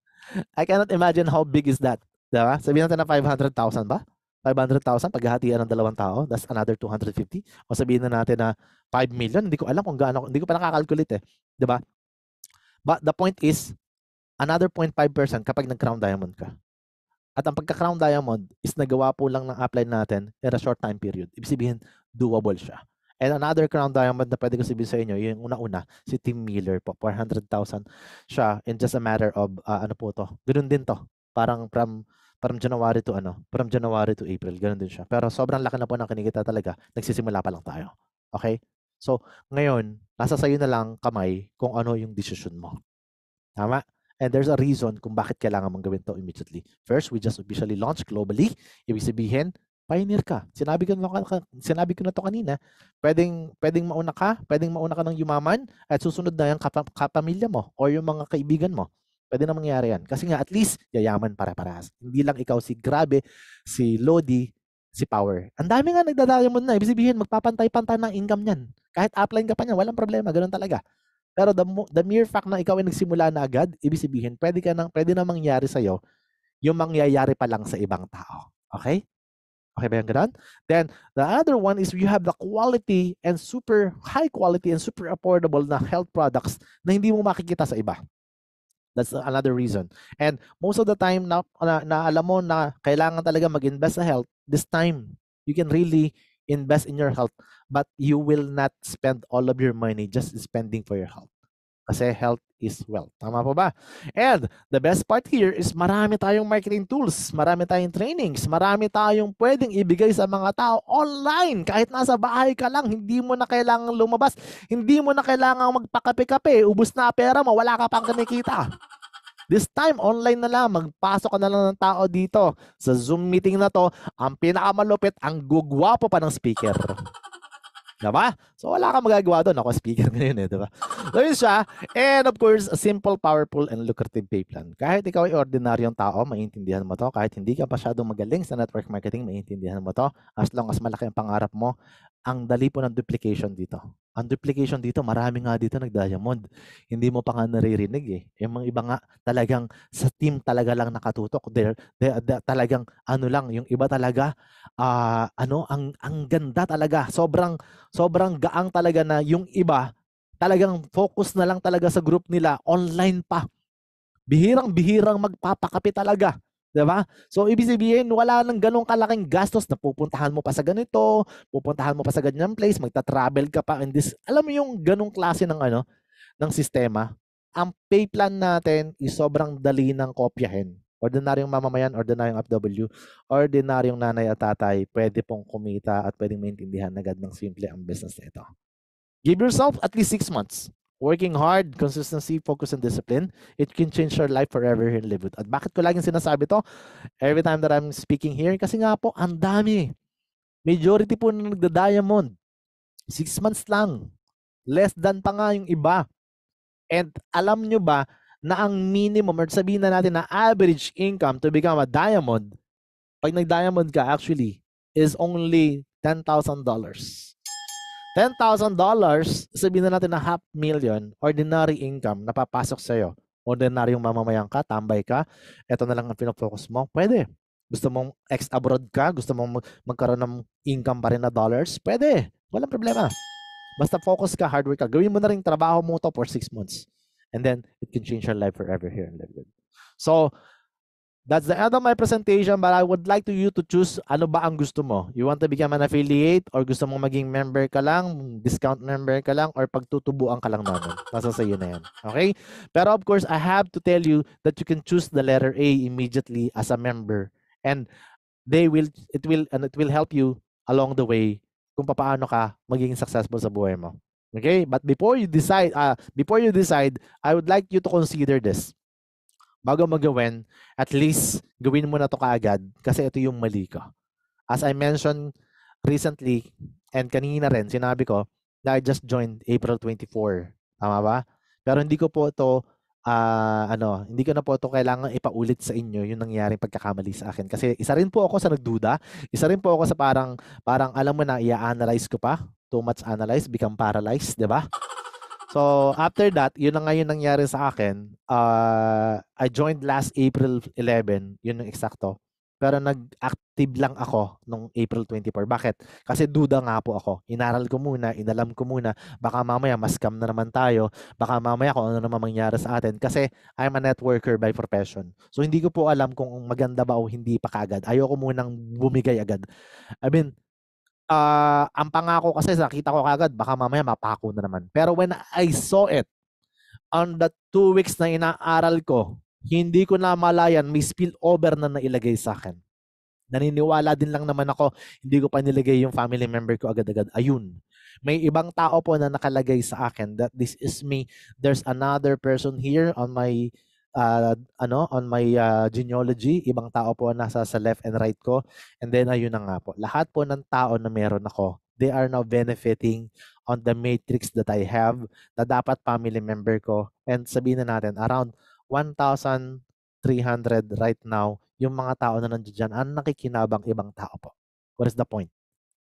I cannot imagine how big is that. Diba? Sabihin natin na 500,000 ba? 500,000 paghahatian ng dalawang tao, that's another 250. O sabihin na natin na 5 million, hindi ko alam kung gaano, hindi ko pa nakakalculate eh. Diba? But the point is, another 0.5% kapag nag-Crown Diamond ka. At ang pagka-Crown Diamond is nagawa po lang ng upline natin in a short time period. Ibig sabihin, doable siya. And another Crown Diamond na pwede ko sabihin sa inyo, yung una-una, si Tim Miller po, 400,000 siya in just a matter of, ano po to, ganun din to. Parang from January to from January to April, ganun din siya. Pero sobrang laki na po ng kinikita talaga, nagsisimula pa lang tayo. Okay? So, ngayon, nasa sayo na lang kamay kung ano yung decision mo. Tama? And there's a reason kung bakit kailangan mong gawin to immediately. First, we just officially launched globally. Ibig sabihin, pioneer ka. Sinabi ko na to kanina. Pwedeng mauna ka ng yumaman at susunod na yung kapamilya mo or yung mga kaibigan mo. Pwede na mangyari yan. Kasi nga at least yayaman para-parehas. Hindi lang ikaw si Grabe, si Lodi, si Power. Ang dami nga nagdadiamond na. Ibig sabihin, magpapantay-pantay ng income niyan. Kahit upline ka pa niya, walang problema. Ganun talaga. Pero the mere fact na ikaw ay nagsimula na agad, ibig sabihin, pwede na mangyari sa'yo yung mangyayari pa lang sa ibang tao. Okay? Okay ba yung ganun? Then, the other one is you have the quality and super high quality and super affordable na health products na hindi mo makikita sa iba. That's another reason. And most of the time na alam mo na kailangan talaga mag-invest sa health, this time, you can really invest in your health, but you will not spend all of your money just spending for your health. Kasi health is wealth. Tama po ba? And the best part here is marami tayong marketing tools, marami tayong trainings, marami tayong pwedeng ibigay sa mga tao online. Kahit nasa bahay ka lang, hindi mo na kailangang lumabas, hindi mo na kailangang magpakape-kape, ubus na pera mo, wala ka pang kinikita. This time, online na lang. Magpasok ka na lang ng tao dito. Sa Zoom meeting na to, ang pinakamalupit, ang gugwapo pa ng speaker. Diba? So, wala kang magagawa doon. Ako speaker ngayon eh, diba? So, yun siya. And of course, a simple, powerful, and lucrative pay plan. Kahit ikaw ay ordinaryong tao, maintindihan mo to. Kahit hindi ka masyadong magaling sa network marketing, maintindihan mo to. As long as malaki ang pangarap mo, ang dali po ng duplication dito. Ang duplication dito, marami nga dito nag-diamond. Hindi mo pa nga naririnig eh. Yung mga iba nga talagang sa team talaga lang nakatutok. Talagang ano lang, yung iba talaga, ang ganda talaga. Sobrang gaang talaga na yung iba, talagang focus na lang talaga sa group nila, online pa. Bihirang-bihirang magpapakape talaga. Diba? So, ibig sabihin, wala nang ganong kalaking gastos na pupuntahan mo pa sa ganito, pupuntahan mo pa sa ganyang place, magta-travel ka pa. And this, alam mo yung ganong klase ng ng sistema. Ang pay plan natin is sobrang dali ng kopyahin. Ordinaryong mamamayan, ordinaryong FW, ordinaryong nanay at tatay, pwede pong kumita at pwedeng maintindihan agad ng simple ang business na ito. Give yourself at least 6 months. Working hard, consistency, focus, and discipline, it can change your life forever here in Livewood. At bakit ko laging sinasabi to? Every time that I'm speaking here, kasi nga po, ang dami. Majority po na nagda-diamond. 6 months lang. Less than pa nga yung iba. And alam nyo ba na ang minimum, or sabihin na natin na average income to become a diamond, pag nag-diamond ka actually, is only $10,000. $10,000, sabihin na natin na $500,000 ordinary income na papasok sa'yo. Ordinaryong mamamayan ka, tambay ka, ito na lang ang pinofocus mo, pwede. Gusto mong ex-abroad ka, gusto mong magkaroon ng income pa rin na dollars, pwede. Walang problema. Basta focus ka, hard work ka. Gawin mo na rin trabaho mo to for 6 months. And then, it can change your life forever here in Livewood. So, that's the end of my presentation, but I would like you to choose ano ba ang gusto mo. You want to become an affiliate or gusto mong maging member ka lang, discount member ka lang, or pagtutubuan ka lang namin. Nasa sa'yo na yan. Okay? Pero of course, I have to tell you that you can choose the letter A immediately as a member. And it will help you along the way kung paano ka magiging successful sa buhay mo. Okay? But before you decide, I would like you to consider this. Bago mo gawin, at least gawin mo na to kaagad kasi ito yung mali ko. As I mentioned recently and kanina rin, sinabi ko na I just joined April 24. Tama ba? Pero hindi ko po ito hindi ko na po ito kailangan ipaulit sa inyo yung nangyaring pagkakamali sa akin. Kasi isa rin po ako sa nagduda, isa rin po ako sa parang alam mo na, i-analyze ko pa. Too much analyze, become paralyzed, di ba? So, after that, yun na nga yung nangyari sa akin. I joined last April 11, yun yung eksakto. Pero nag-active lang ako nung April 24. Bakit? Kasi duda nga po ako. Inaral ko muna, inalam ko muna. Baka mamaya mas-scam na naman tayo. Baka mamaya kung ano naman mangyari sa atin. Kasi I'm a networker by profession. So, hindi ko po alam kung maganda ba o hindi pa kagad. Ayoko munang bumigay agad. I mean, ang pangako kasi nakita ko kagad, baka mamaya mapako na naman. Pero when I saw it, on the 2 weeks na inaaral ko, hindi ko na malayan, may spillover na nailagay sa akin. Naniniwala din lang naman ako, hindi ko pa nilagay yung family member ko agad-agad. Ayun. May ibang tao po na nakalagay sa akin that this is me. There's another person here on my genealogy. Ibang tao po nasa sa left and right ko. And then ayun na nga po. Lahat po ng tao na meron ako, they are now benefiting on the matrix that I have na dapat family member ko. And sabihin na natin, around 1,300 right now, yung mga tao na nandiyan dyan, ang nakikinabang ibang tao po. What is the point?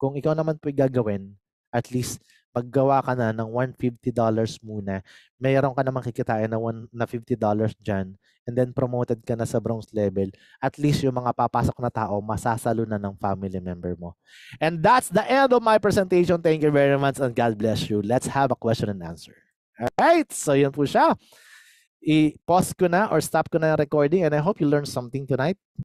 Kung ikaw naman po gagawin, at least maggawa ka na ng $150 muna, mayroon ka naman kikitain na $50 dyan, and then promoted ka na sa bronze level, at least yung mga papasok na tao, masasalo na ng family member mo. And that's the end of my presentation. Thank you very much and God bless you. Let's have a question and answer. Alright, so yun po siya. I-pause ko na or stop ko na yung recording and I hope you learned something tonight.